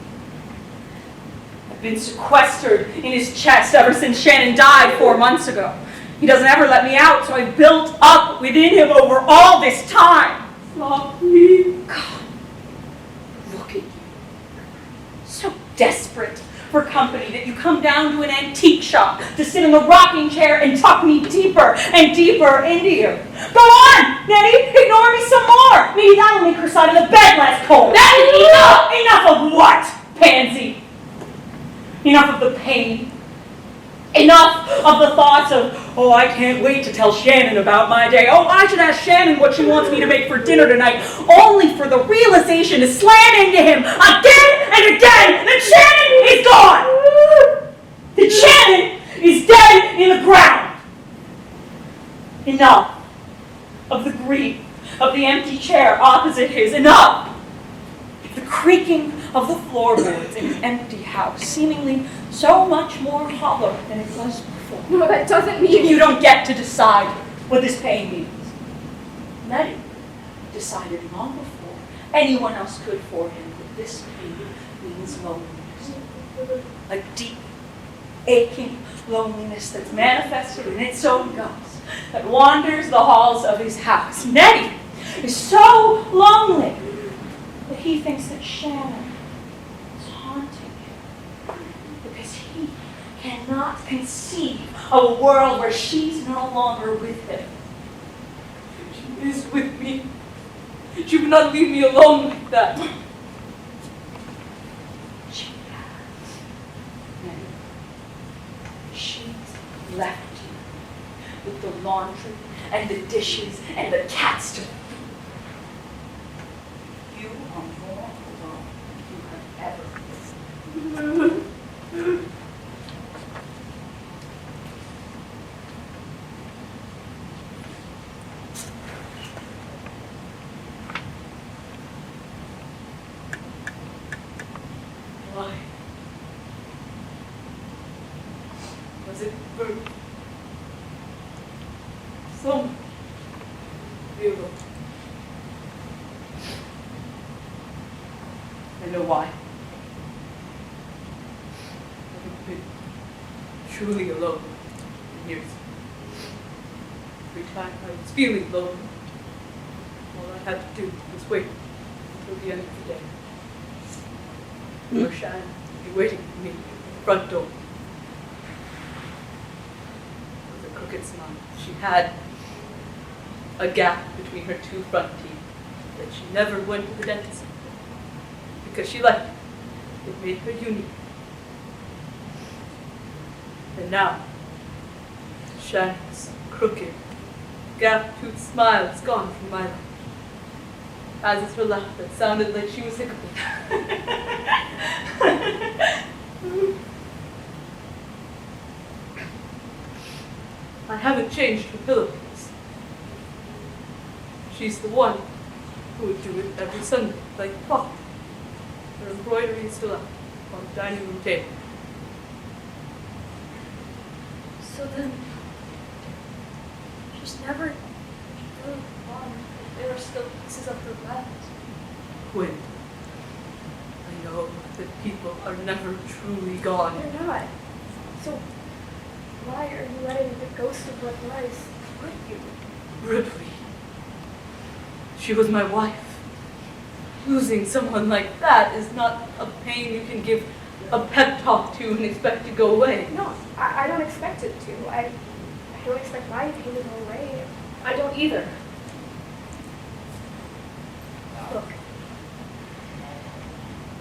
[SPEAKER 8] I've been sequestered in his chest ever since Shannon died 4 months ago. He doesn't ever let me out, so I've built up within him over all this time.
[SPEAKER 5] Softly.
[SPEAKER 8] God, look at you. So desperate for company that you come down to an antique shop to sit in the rocking chair and tuck me deeper and deeper into you. Go on, Neddie, ignore me some more. Maybe that'll make her side of the bed less cold. That is enough! Enough of what, Pansy? Enough of the pain. Enough of the thoughts of, oh, I can't wait to tell Shannon about my day. Oh, I should ask Shannon what she wants me to make for dinner tonight, only for the realization to slam into him again and again that Shannon is gone. That Shannon is dead in the ground. Enough of the grief of the empty chair opposite his. Enough of the creaking of the floorboards in an empty house, seemingly so much more hollow than it was before.
[SPEAKER 6] No, that doesn't mean
[SPEAKER 8] You don't get to decide what this pain means. Maddie decided long before anyone else could for him that this pain means loneliness. A deep, aching loneliness that's manifested in its own guts, that wanders the halls of his house. Maddie is so lonely that he thinks that Shannon is haunting him because he cannot conceive of a world where she's no longer with him.
[SPEAKER 5] She is with me. She would not leave me alone like that.
[SPEAKER 8] She has. She's left you with the laundry
[SPEAKER 5] and the dishes and the cats to feed. You are more alone than you have ever been. Why? Was it for some beautiful? I know why. I've been truly alone in years. Every time I was feeling lonely, all I had to do was wait until the end of the day. Or Shan would be waiting for me at the front door. With a crooked smile, she had a gap between her two front teeth that she never went to the dentist because she liked it. It made her unique. And now, Shan's crooked, gap-toothed smile is gone from my life. As is her laugh that sounded like she was hiccuping. I haven't changed her pillowcase. She's the one who would do it every Sunday, like Pop. Her embroidery is still up on the dining room table.
[SPEAKER 4] So then, she's never really gone. There are still pieces of her left.
[SPEAKER 5] Quinn, I know that people are never truly gone.
[SPEAKER 8] They're not. So why are you letting the ghost of what was hurt you?
[SPEAKER 5] Ripley. She was my wife. Losing someone like that is not a pain you can give a pep talk to and expect to go away.
[SPEAKER 8] No, I don't expect it to. I don't expect my pain to go away.
[SPEAKER 7] I don't either.
[SPEAKER 4] Look,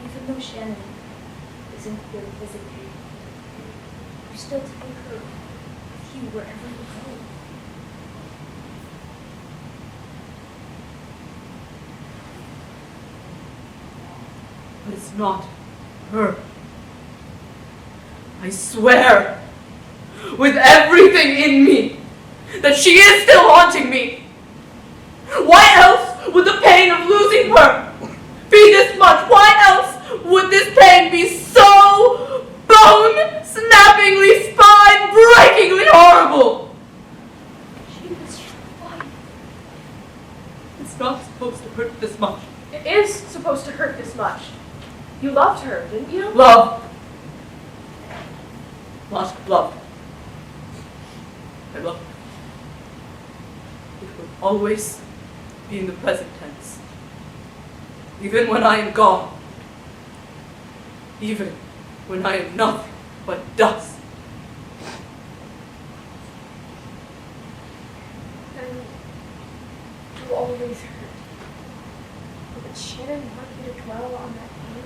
[SPEAKER 4] even though Shannon isn't here physically, you still take her with you wherever you go.
[SPEAKER 5] But it's not her. I swear, with everything in me, that she is still haunting me. Why else would the pain of losing her be this much? Why else would this pain be so bone-snappingly, spine-breakingly horrible?
[SPEAKER 4] She was your wife.
[SPEAKER 5] It's not supposed to hurt this much.
[SPEAKER 7] It is supposed to hurt this much. You loved her, didn't you?
[SPEAKER 5] Love. Lost love. I love her. It will always be in the present tense. Even when I am gone. Even when I am nothing but dust.
[SPEAKER 8] And you always hurt. But Shannon want you to dwell on that pain?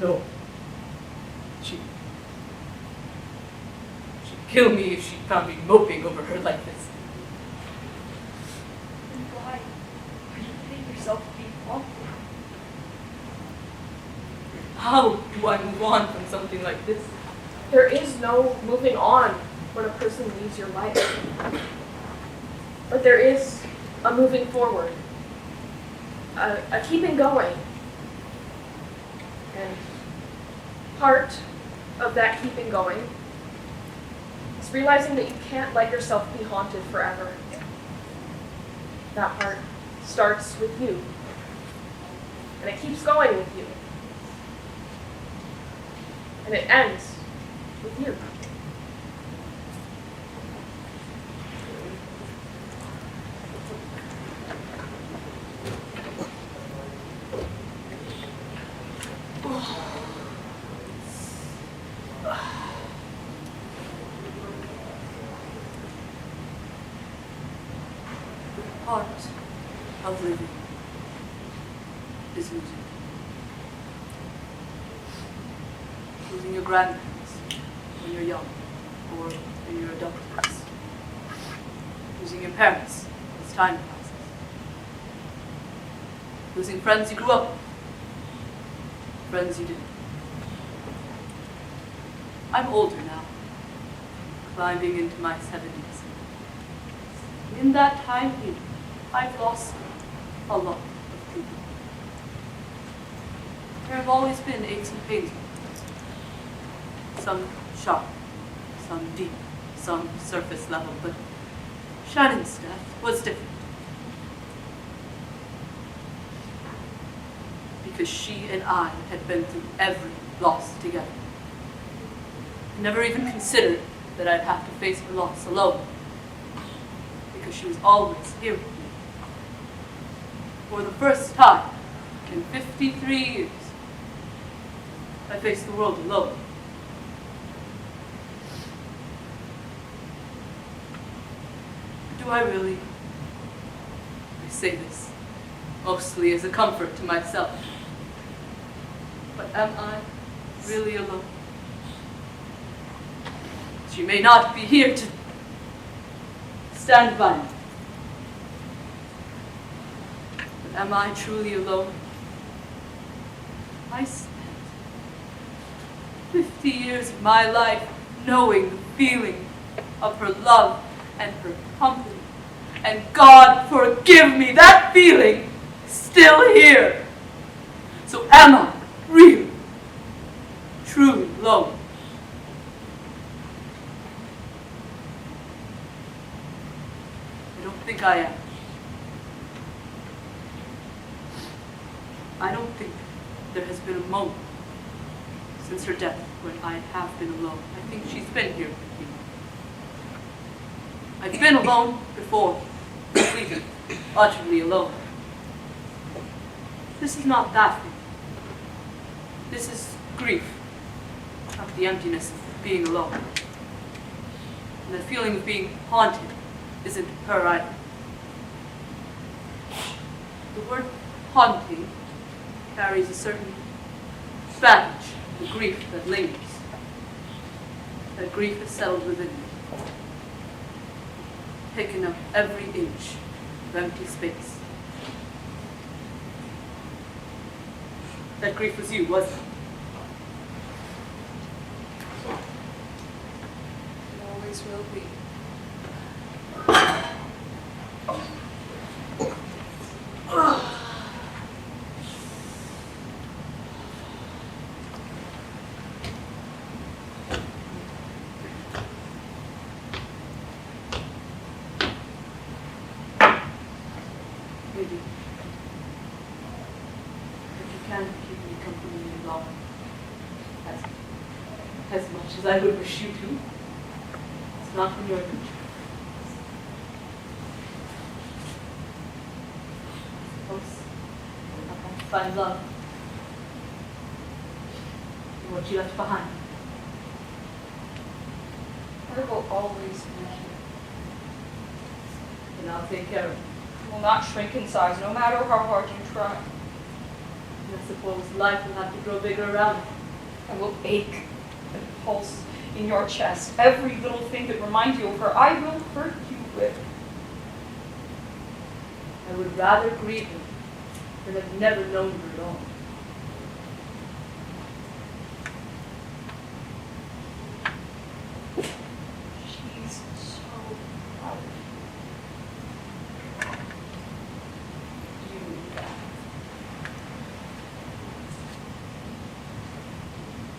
[SPEAKER 5] No. She'd kill me if she found me moping over her like this.
[SPEAKER 4] And why? Why do you think yourself being haunted?
[SPEAKER 5] How do I move on from something like this?
[SPEAKER 7] There is no moving on when a person leaves your life. But there is a moving forward, a keeping going. And part of that keeping going is realizing that you can't let yourself be haunted forever. That part starts with you, and it keeps going with you, and it ends with you.
[SPEAKER 5] Part of living is losing. Losing your grandparents when you're young. or in your adult years. Losing your parents as time passes. Losing friends you grew up with. Friends you didn't. I'm older now, climbing into my 70s. In that time here, I've lost a lot of people. There have always been aches and pains. Some sharp, some deep, some surface level, but Shannon's death was different. Because she and I had been through every loss together. I never even considered that I'd have to face her loss alone, because she was always here with me. For the first time in 53 years, I faced the world alone. Do I really? I say this mostly as a comfort to myself. But am I really alone? She may not be here to stand by me. But am I truly alone? I spent 50 years of my life knowing the feeling of her love and her company. And God forgive me, that feeling is still here. So am I really, truly alone? I don't think I am. I don't think there has been a moment since her death when I have been alone. I think she's been here with me. I've been alone before, completely, utterly alone. This is not that thing. This is grief, not the emptiness of being alone. And the feeling of being haunted isn't her either. The word haunting carries a certain baggage, the grief that lingers. That grief is settled within me, taking up every inch of empty space. That grief was you, wasn't it?
[SPEAKER 7] It always will be.
[SPEAKER 5] Maybe. If you can keep me company any longer, as much as I would wish you to, it's not in your nature. I suppose I have to find love in what you left behind.
[SPEAKER 7] I will always be here.
[SPEAKER 5] And I'll take care of it.
[SPEAKER 7] I will not shrink in size, no matter how hard you try.
[SPEAKER 5] And I suppose life will have to grow bigger around me.
[SPEAKER 7] I will ache and pulse in your chest. Every little thing that reminds you of her, I will hurt you with.
[SPEAKER 5] I would rather grieve her than have never known her at all.
[SPEAKER 7] She's so proud of you. You knew that.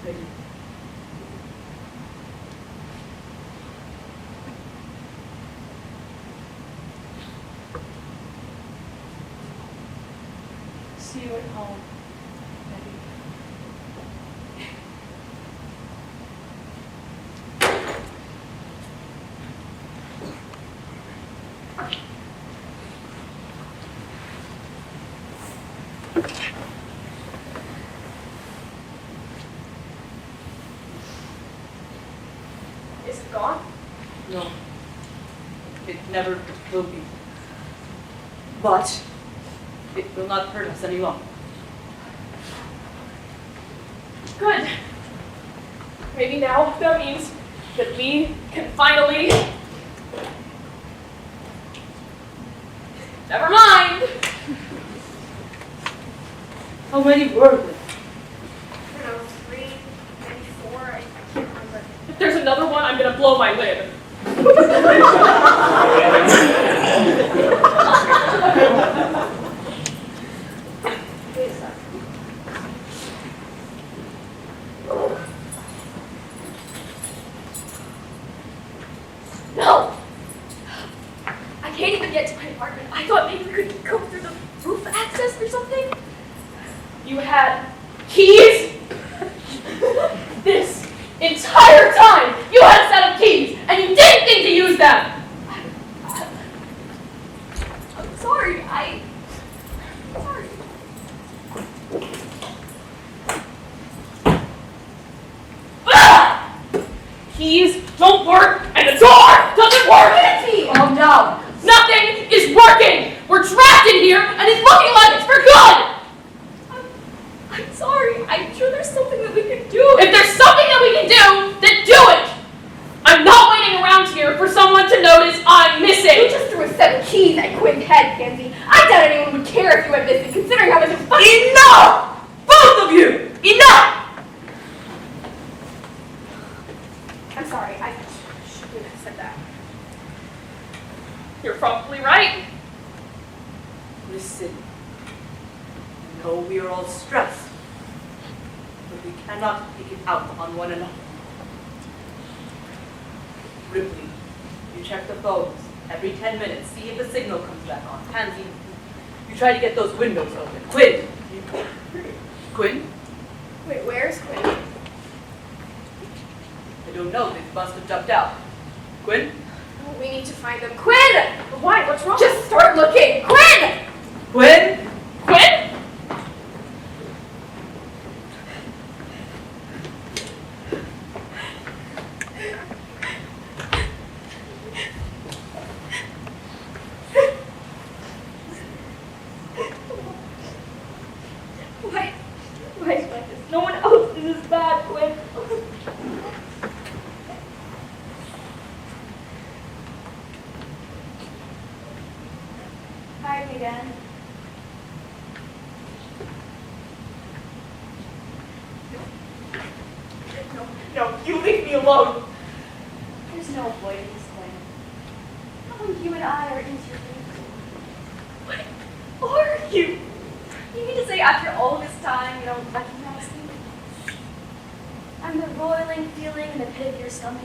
[SPEAKER 5] Maybe.
[SPEAKER 7] See you at home, Maddie. Is it gone?
[SPEAKER 5] No. It never will be. But it will not hurt us any longer.
[SPEAKER 7] Good. Maybe now that means that we can finally... Never mind.
[SPEAKER 5] How many were there?
[SPEAKER 8] I don't know, 3, maybe 4, I can't remember.
[SPEAKER 7] If there's another one, I'm gonna blow my lid.
[SPEAKER 8] Wait a sec. No! I can't even get to my apartment. I thought maybe we could go through the roof access or something.
[SPEAKER 7] You had keys? This entire time, you had a set of keys, and you didn't think to use them!
[SPEAKER 8] I'm sorry, I'm sorry.
[SPEAKER 7] Ah! Keys don't work, and the door doesn't work!
[SPEAKER 8] Oh no!
[SPEAKER 7] Nothing is working! We're trapped in here, and it's looking like it's for good!
[SPEAKER 8] I'm sorry. I'm sure there's something that we can do.
[SPEAKER 7] If there's something that we can do, then do it! I'm not waiting around here for someone to notice I'm
[SPEAKER 8] You
[SPEAKER 7] missing!
[SPEAKER 8] just threw a set of keys at Quinn's head, Pansy. I doubt anyone would care if you went missing, considering how much of fun.
[SPEAKER 5] Enough! Both of you! Enough!
[SPEAKER 8] I'm sorry. I shouldn't have said that.
[SPEAKER 7] You're probably right.
[SPEAKER 5] Listen. I know we are all stressed, but we cannot take it out on one another. Ripley, you check the phones. Every 10 minutes, see if the signal comes back on. Pansy, you try to get those windows open. Quinn! Quinn?
[SPEAKER 8] Wait, where's Quinn?
[SPEAKER 5] I don't know, they must have jumped out. Quinn?
[SPEAKER 8] Oh, we need to find them. Quinn!
[SPEAKER 7] Why? What's wrong?
[SPEAKER 8] Just start looking. Quinn!
[SPEAKER 5] Quinn?
[SPEAKER 7] Quinn?
[SPEAKER 8] Why is like this? No one else is as bad, Quinn. Hi again.
[SPEAKER 7] No, you leave me alone.
[SPEAKER 8] There's no avoiding this, Quinn. How you and I are interlinked.
[SPEAKER 7] What are you?
[SPEAKER 8] You mean to say after all this time you don't recognize me? I'm the roiling feeling in the pit of your stomach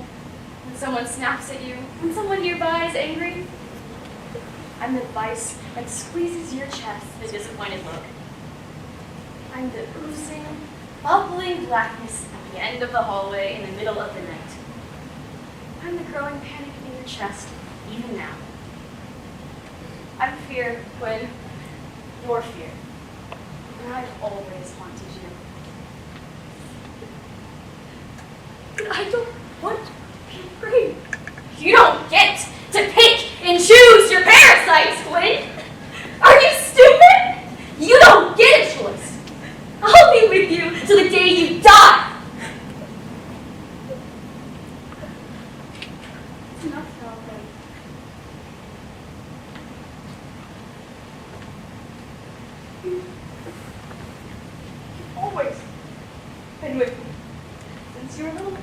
[SPEAKER 8] when someone snaps at you, when someone nearby is angry. I'm the vice that squeezes your chest.
[SPEAKER 2] The disappointed look.
[SPEAKER 8] I'm the oozing, bubbling blackness at the end of the hallway in the middle of the night. I'm the growing panic in your chest, even now. I'm fear, Quinn. Your fear. And I've always wanted you. But I don't want to be afraid. You don't get to pick and choose your parasites, Quinn! Are you stupid? You don't get a choice. I'll be with you till the day you die. It's enough now, Quinn. You've always been with me since you were little.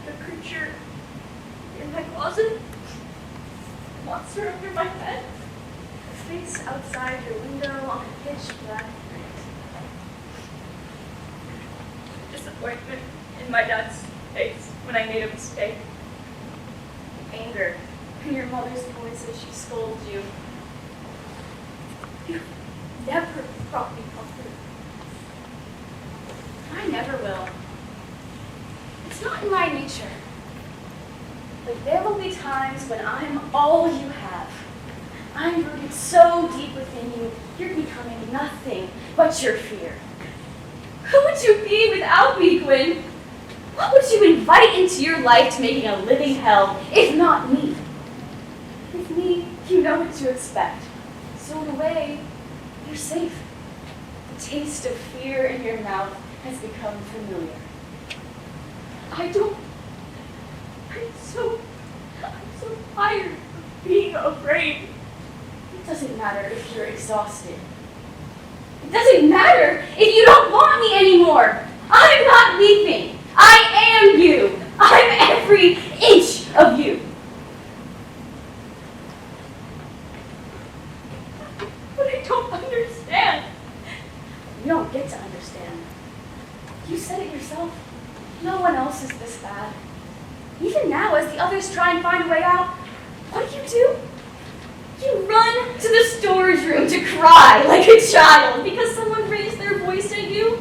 [SPEAKER 8] The creature in my closet, the monster under my bed, the face outside your window on a pitch black night. Disappointment in my dad's face when I made a mistake. Anger in your mother's voice as she scolds you. You never brought me comfort. I never will. It's not in my nature. But there will be times when I'm all you have. I'm rooted so deep within you, you're becoming nothing but your fear. Who would you be without me, Quinn? What would you invite into your life to making a living hell, if not me? With me, you know what to expect. So in a way, you're safe. The taste of fear in your mouth has become familiar. I'm so tired of being afraid. It doesn't matter if you're exhausted. It doesn't matter if you don't want me anymore. I'm not leaving. I am you. I'm every inch of you. But I don't understand. You don't get to understand. You said it yourself. No one else is this bad. Even now, as the others try and find a way out, what do? You run to the storage room to cry like a child because someone raised their voice at you.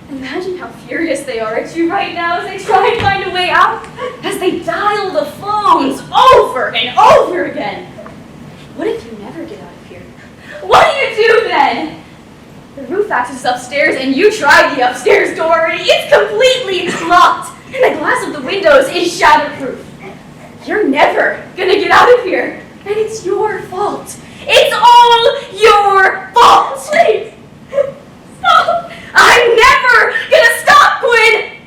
[SPEAKER 8] Imagine how furious they are at you right now as they try and find a way out, as they dial the phones over and over again. What if you never get out of here? What do you do then? The roof access is upstairs and you tried the upstairs door and it's completely locked and the glass of the windows is shatterproof. You're never gonna get out of here and it's your fault. It's all your fault. Please, stop. I'm never gonna stop, Quinn.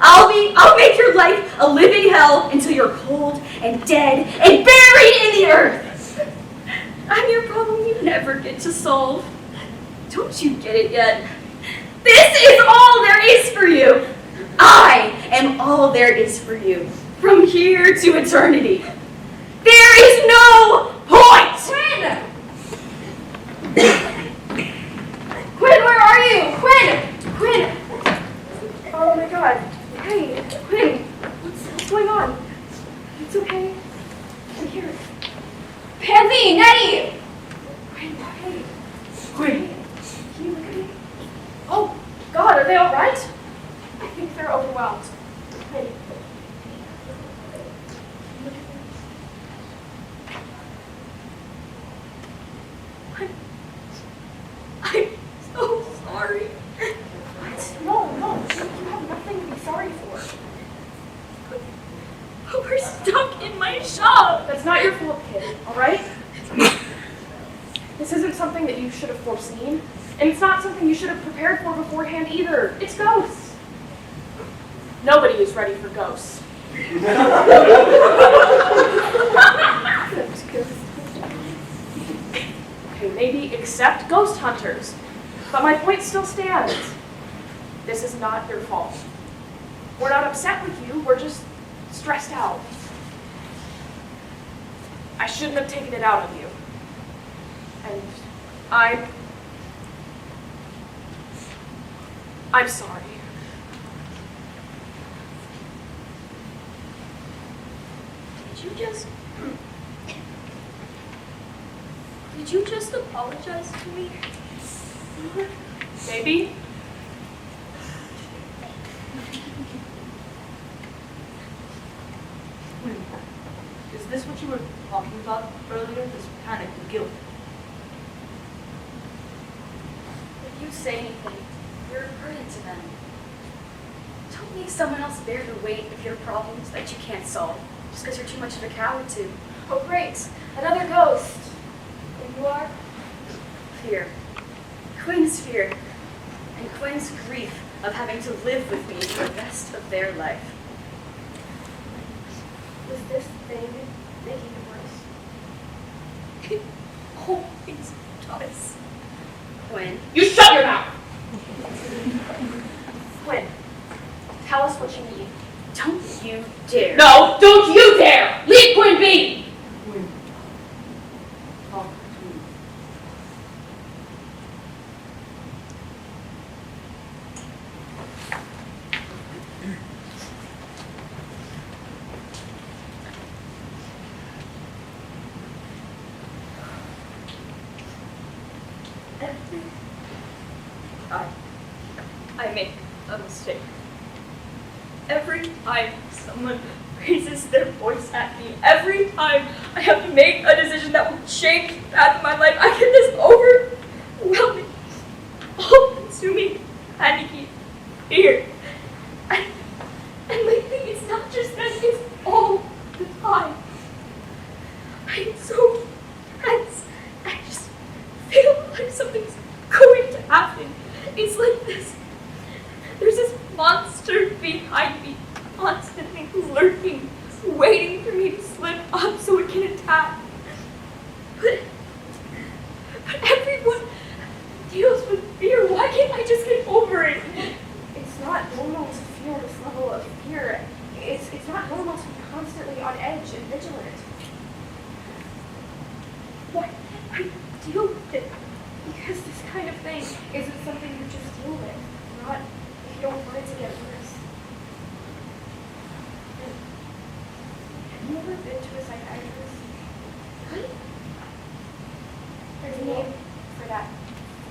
[SPEAKER 8] I'll make your life a living hell until you're cold and dead and buried in the earth. I'm your problem you never get to solve. Don't you get it yet? This is all there is for you. I am all there is for you. From here to eternity. There is no point! Quinn, where are you? Quinn! Oh my god. Hey, Quinn. What's going on? It's okay. I'm here. Pansy! Neddie! Quinn, hey. Quinn. Can you look at me? Oh, God, are they all right? I think they're overwhelmed. Quinn. I'm so sorry. What? No, you have nothing to be sorry for. We're stuck in my shop.
[SPEAKER 7] That's not your fault, kid, all right? This isn't something that you should have foreseen, and it's not something you should have prepared for beforehand either. It's ghosts. Nobody is ready for ghosts. Okay, maybe except ghost hunters. But my point still stands. This is not your fault. We're not upset with you, we're just stressed out. I shouldn't have taken it out on you. And I'm sorry.
[SPEAKER 4] Did you just apologize to me?
[SPEAKER 7] Maybe?
[SPEAKER 5] Is this what you were talking about earlier? This panic and guilt?
[SPEAKER 4] If you say anything, you're a burden to them. Don't make someone else bear the weight of your problems that you can't solve, just because you're too much of a coward to. Oh great, another ghost. And you are? Fear. Quinn's fear. And Quinn's grief of having to live with me for the rest of their life. Was this thing making it worse? It always does. Quinn.
[SPEAKER 7] You shut your mouth! Quinn, tell us what you need.
[SPEAKER 4] Don't you dare.
[SPEAKER 7] No, don't you dare! Leave Quinn be!
[SPEAKER 5] Quinn, talk to me.
[SPEAKER 4] I make a mistake. Every time someone raises their voice at me, every time I have to make a decision that will change the path of my life, I get this overwhelming, all-consuming, panicky fear. And lately, it's not just that, it's all the time. I'm so tense. I just feel like something's going to happen. It's like this. There's this monster
[SPEAKER 8] lurking, waiting for me to slip up so it can attack. But everyone deals with fear. Why can't I just get over it? It's not normal to feel this level of fear. It's not normal to be constantly on edge and vigilant. Why can't I deal with it? Because this kind of thing isn't something you just deal with. Not if you don't want it to get worse. And have you ever been to a psychiatrist? What? There's a name for that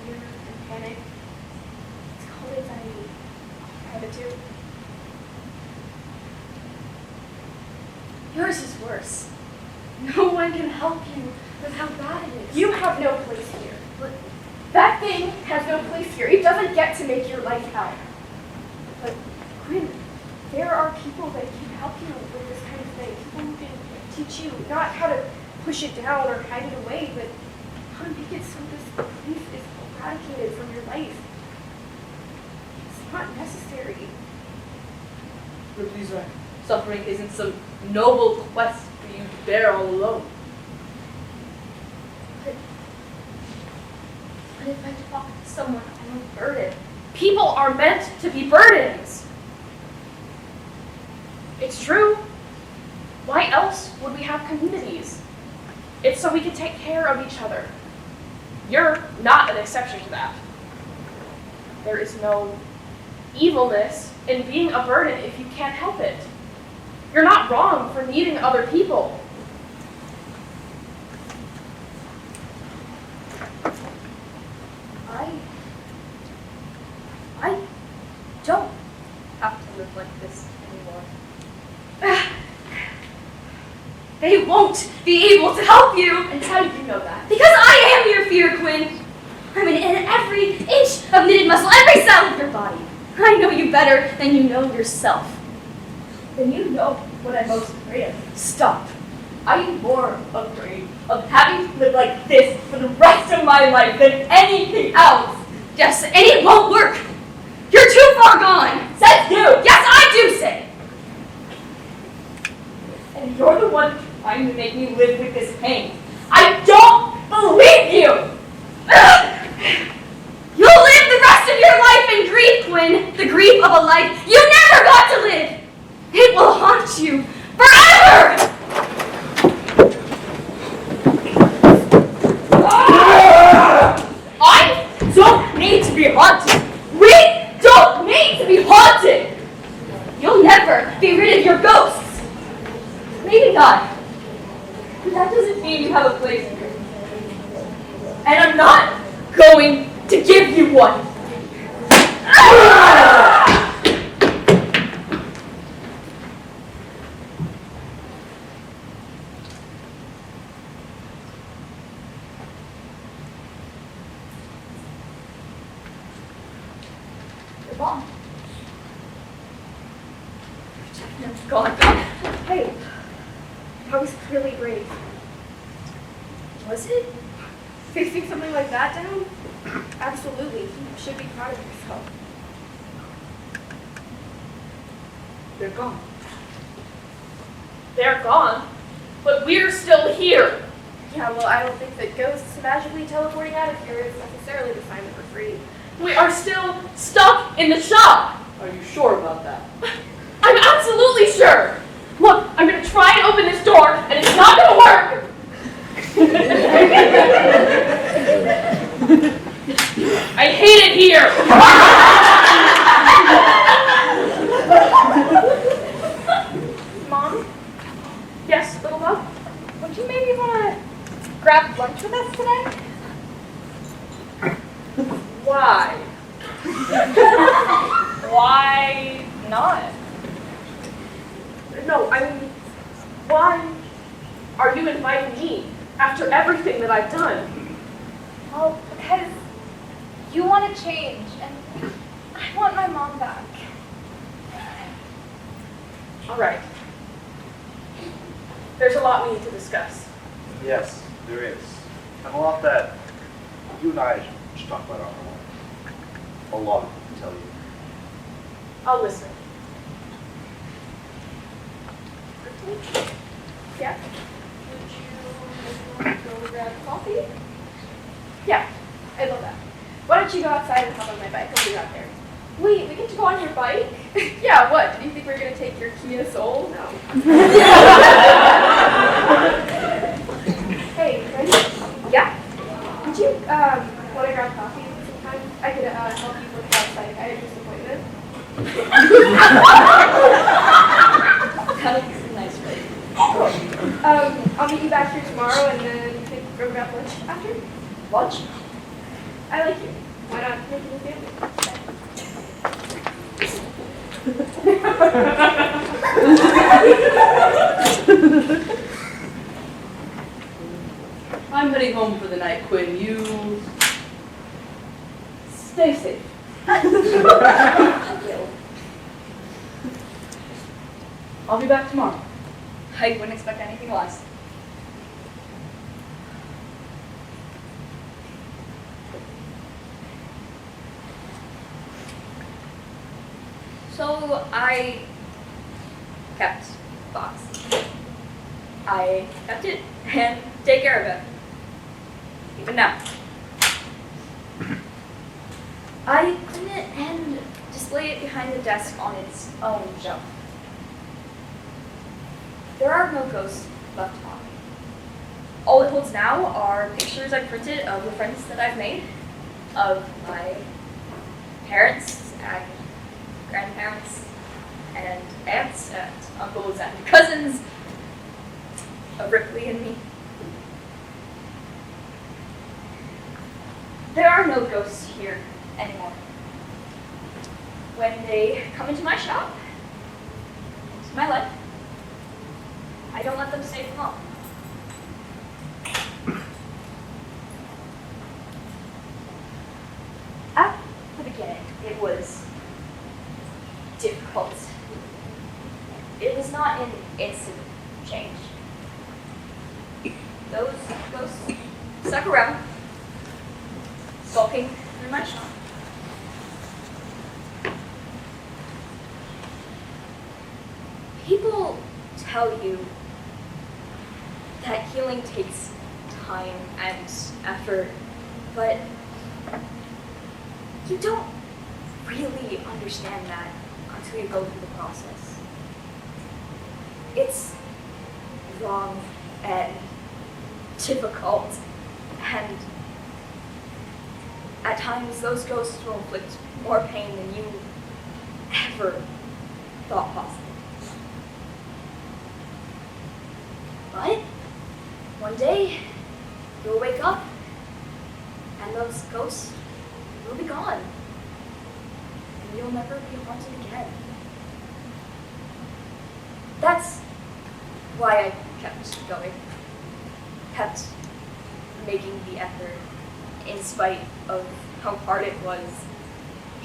[SPEAKER 8] fear and panic. It's called anxiety. I have it too. Yours is worse. No one can help you with how bad it is. You have no place here. But that thing has no place here. It doesn't get to make your life hell. But Quinn, there are people that can help you with this kind of thing. People who can teach you not how to push it down or hide it away, but how to make it so this grief is eradicated from your life. It's not necessary.
[SPEAKER 5] Ripley's right. Suffering isn't some noble quest for you to bear all alone.
[SPEAKER 8] But if I talk to someone, I'm a burden. People are meant to be burdens. It's true. Why else would we have communities? It's so we can take care of each other. You're not an exception to that. There is no evilness in being a burden if you can't help it. You're not wrong for needing other people. I don't have to live like this anymore. They won't be able to help you. And how do you know that? Because I am your fear, Quinn. I'm in every inch of knitted muscle, every cell of your body. I know you better than you know yourself. Then you know what I'm most afraid of. Stop. I'm more afraid of having to live like this for the rest of my life than anything else. Yes, and it won't work. You're too far gone. Says you. Yes, I do say. And you're the one trying to make me live with this pain. I don't believe you. You'll live the rest of your life in grief, Quinn. The grief of a life you never got to live. It will haunt you forever. I don't need to be haunted. We don't need to be haunted. You'll never be rid of your ghosts. Maybe not. But that doesn't mean you have a place here. And I'm not going to give you one. You're gone. It's gone. Hey, that was really brave. Was it? Facing something like that down? Absolutely. You should be proud of yourself.
[SPEAKER 5] They're gone.
[SPEAKER 7] They're gone, but we're still here.
[SPEAKER 8] Yeah, well, I don't think that ghosts magically teleporting out of here is necessarily the sign that we're free.
[SPEAKER 7] We are still stuck in the shop.
[SPEAKER 5] Are you sure about that?
[SPEAKER 7] I'm absolutely sure. Look, I'm going to try and open this door, and it's not going to work. I hate it here.
[SPEAKER 8] Mom?
[SPEAKER 7] Yes, little love?
[SPEAKER 8] Would you maybe want to grab lunch with us today?
[SPEAKER 7] Why?
[SPEAKER 8] Why not?
[SPEAKER 7] No, I mean, why are you inviting me after everything that I've done?
[SPEAKER 8] Well, because you want to change, and I want my mom back.
[SPEAKER 7] All right. There's a lot we need to discuss.
[SPEAKER 9] Yes, there is. And a lot that you and I should talk about on our own. A lot, I tell you.
[SPEAKER 7] I'll listen.
[SPEAKER 8] Yeah? Would you go grab coffee? Yeah, I love that. Why don't you go outside and hop on my bike? I'll be out there. Wait, we get to go on your bike? Yeah, what? Did you think we were going to take your Kia Soul? No. Hey, ready? Yeah? Would you want to grab coffee sometime? I could help you with that psychiatrist appointment.
[SPEAKER 6] That was nice, right?
[SPEAKER 8] Cool. I'll meet you back here tomorrow and then you can go grab lunch after?
[SPEAKER 6] Lunch?
[SPEAKER 8] I like you. Why not make it a family?
[SPEAKER 5] I'm heading home for the night, Quinn. You stay safe.
[SPEAKER 6] I will.
[SPEAKER 5] I'll be back tomorrow.
[SPEAKER 6] I wouldn't expect anything less. So I kept the box. I kept it and take care of it. Even now. I clean it and display it behind the desk on its own shelf. There are no ghosts left on. All it holds now are pictures I printed of the friends that I've made, of my parents and grandparents and aunts and uncles and cousins, of Ripley and me. There are no ghosts here anymore. When they come into my shop, into my life, I don't let them stay for long. At the beginning, it was difficult. It was not an instant change. Those ghosts stuck around, sulking through my shop. People tell you that healing takes time and effort, but you don't really understand that until you go through the process. It's long and difficult, and at times those ghosts will inflict more pain than you ever thought possible. But one day, you'll wake up, and those ghosts will be gone, and you'll never be haunted again. That's why I kept going, kept making the effort, in spite of how hard it was,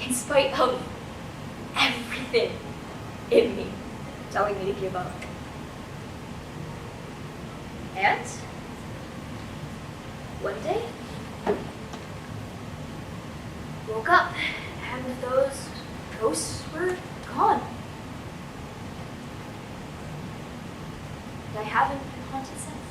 [SPEAKER 6] in spite of everything in me telling me to give up. And one day, woke up, and those ghosts were gone. And I haven't been haunted since.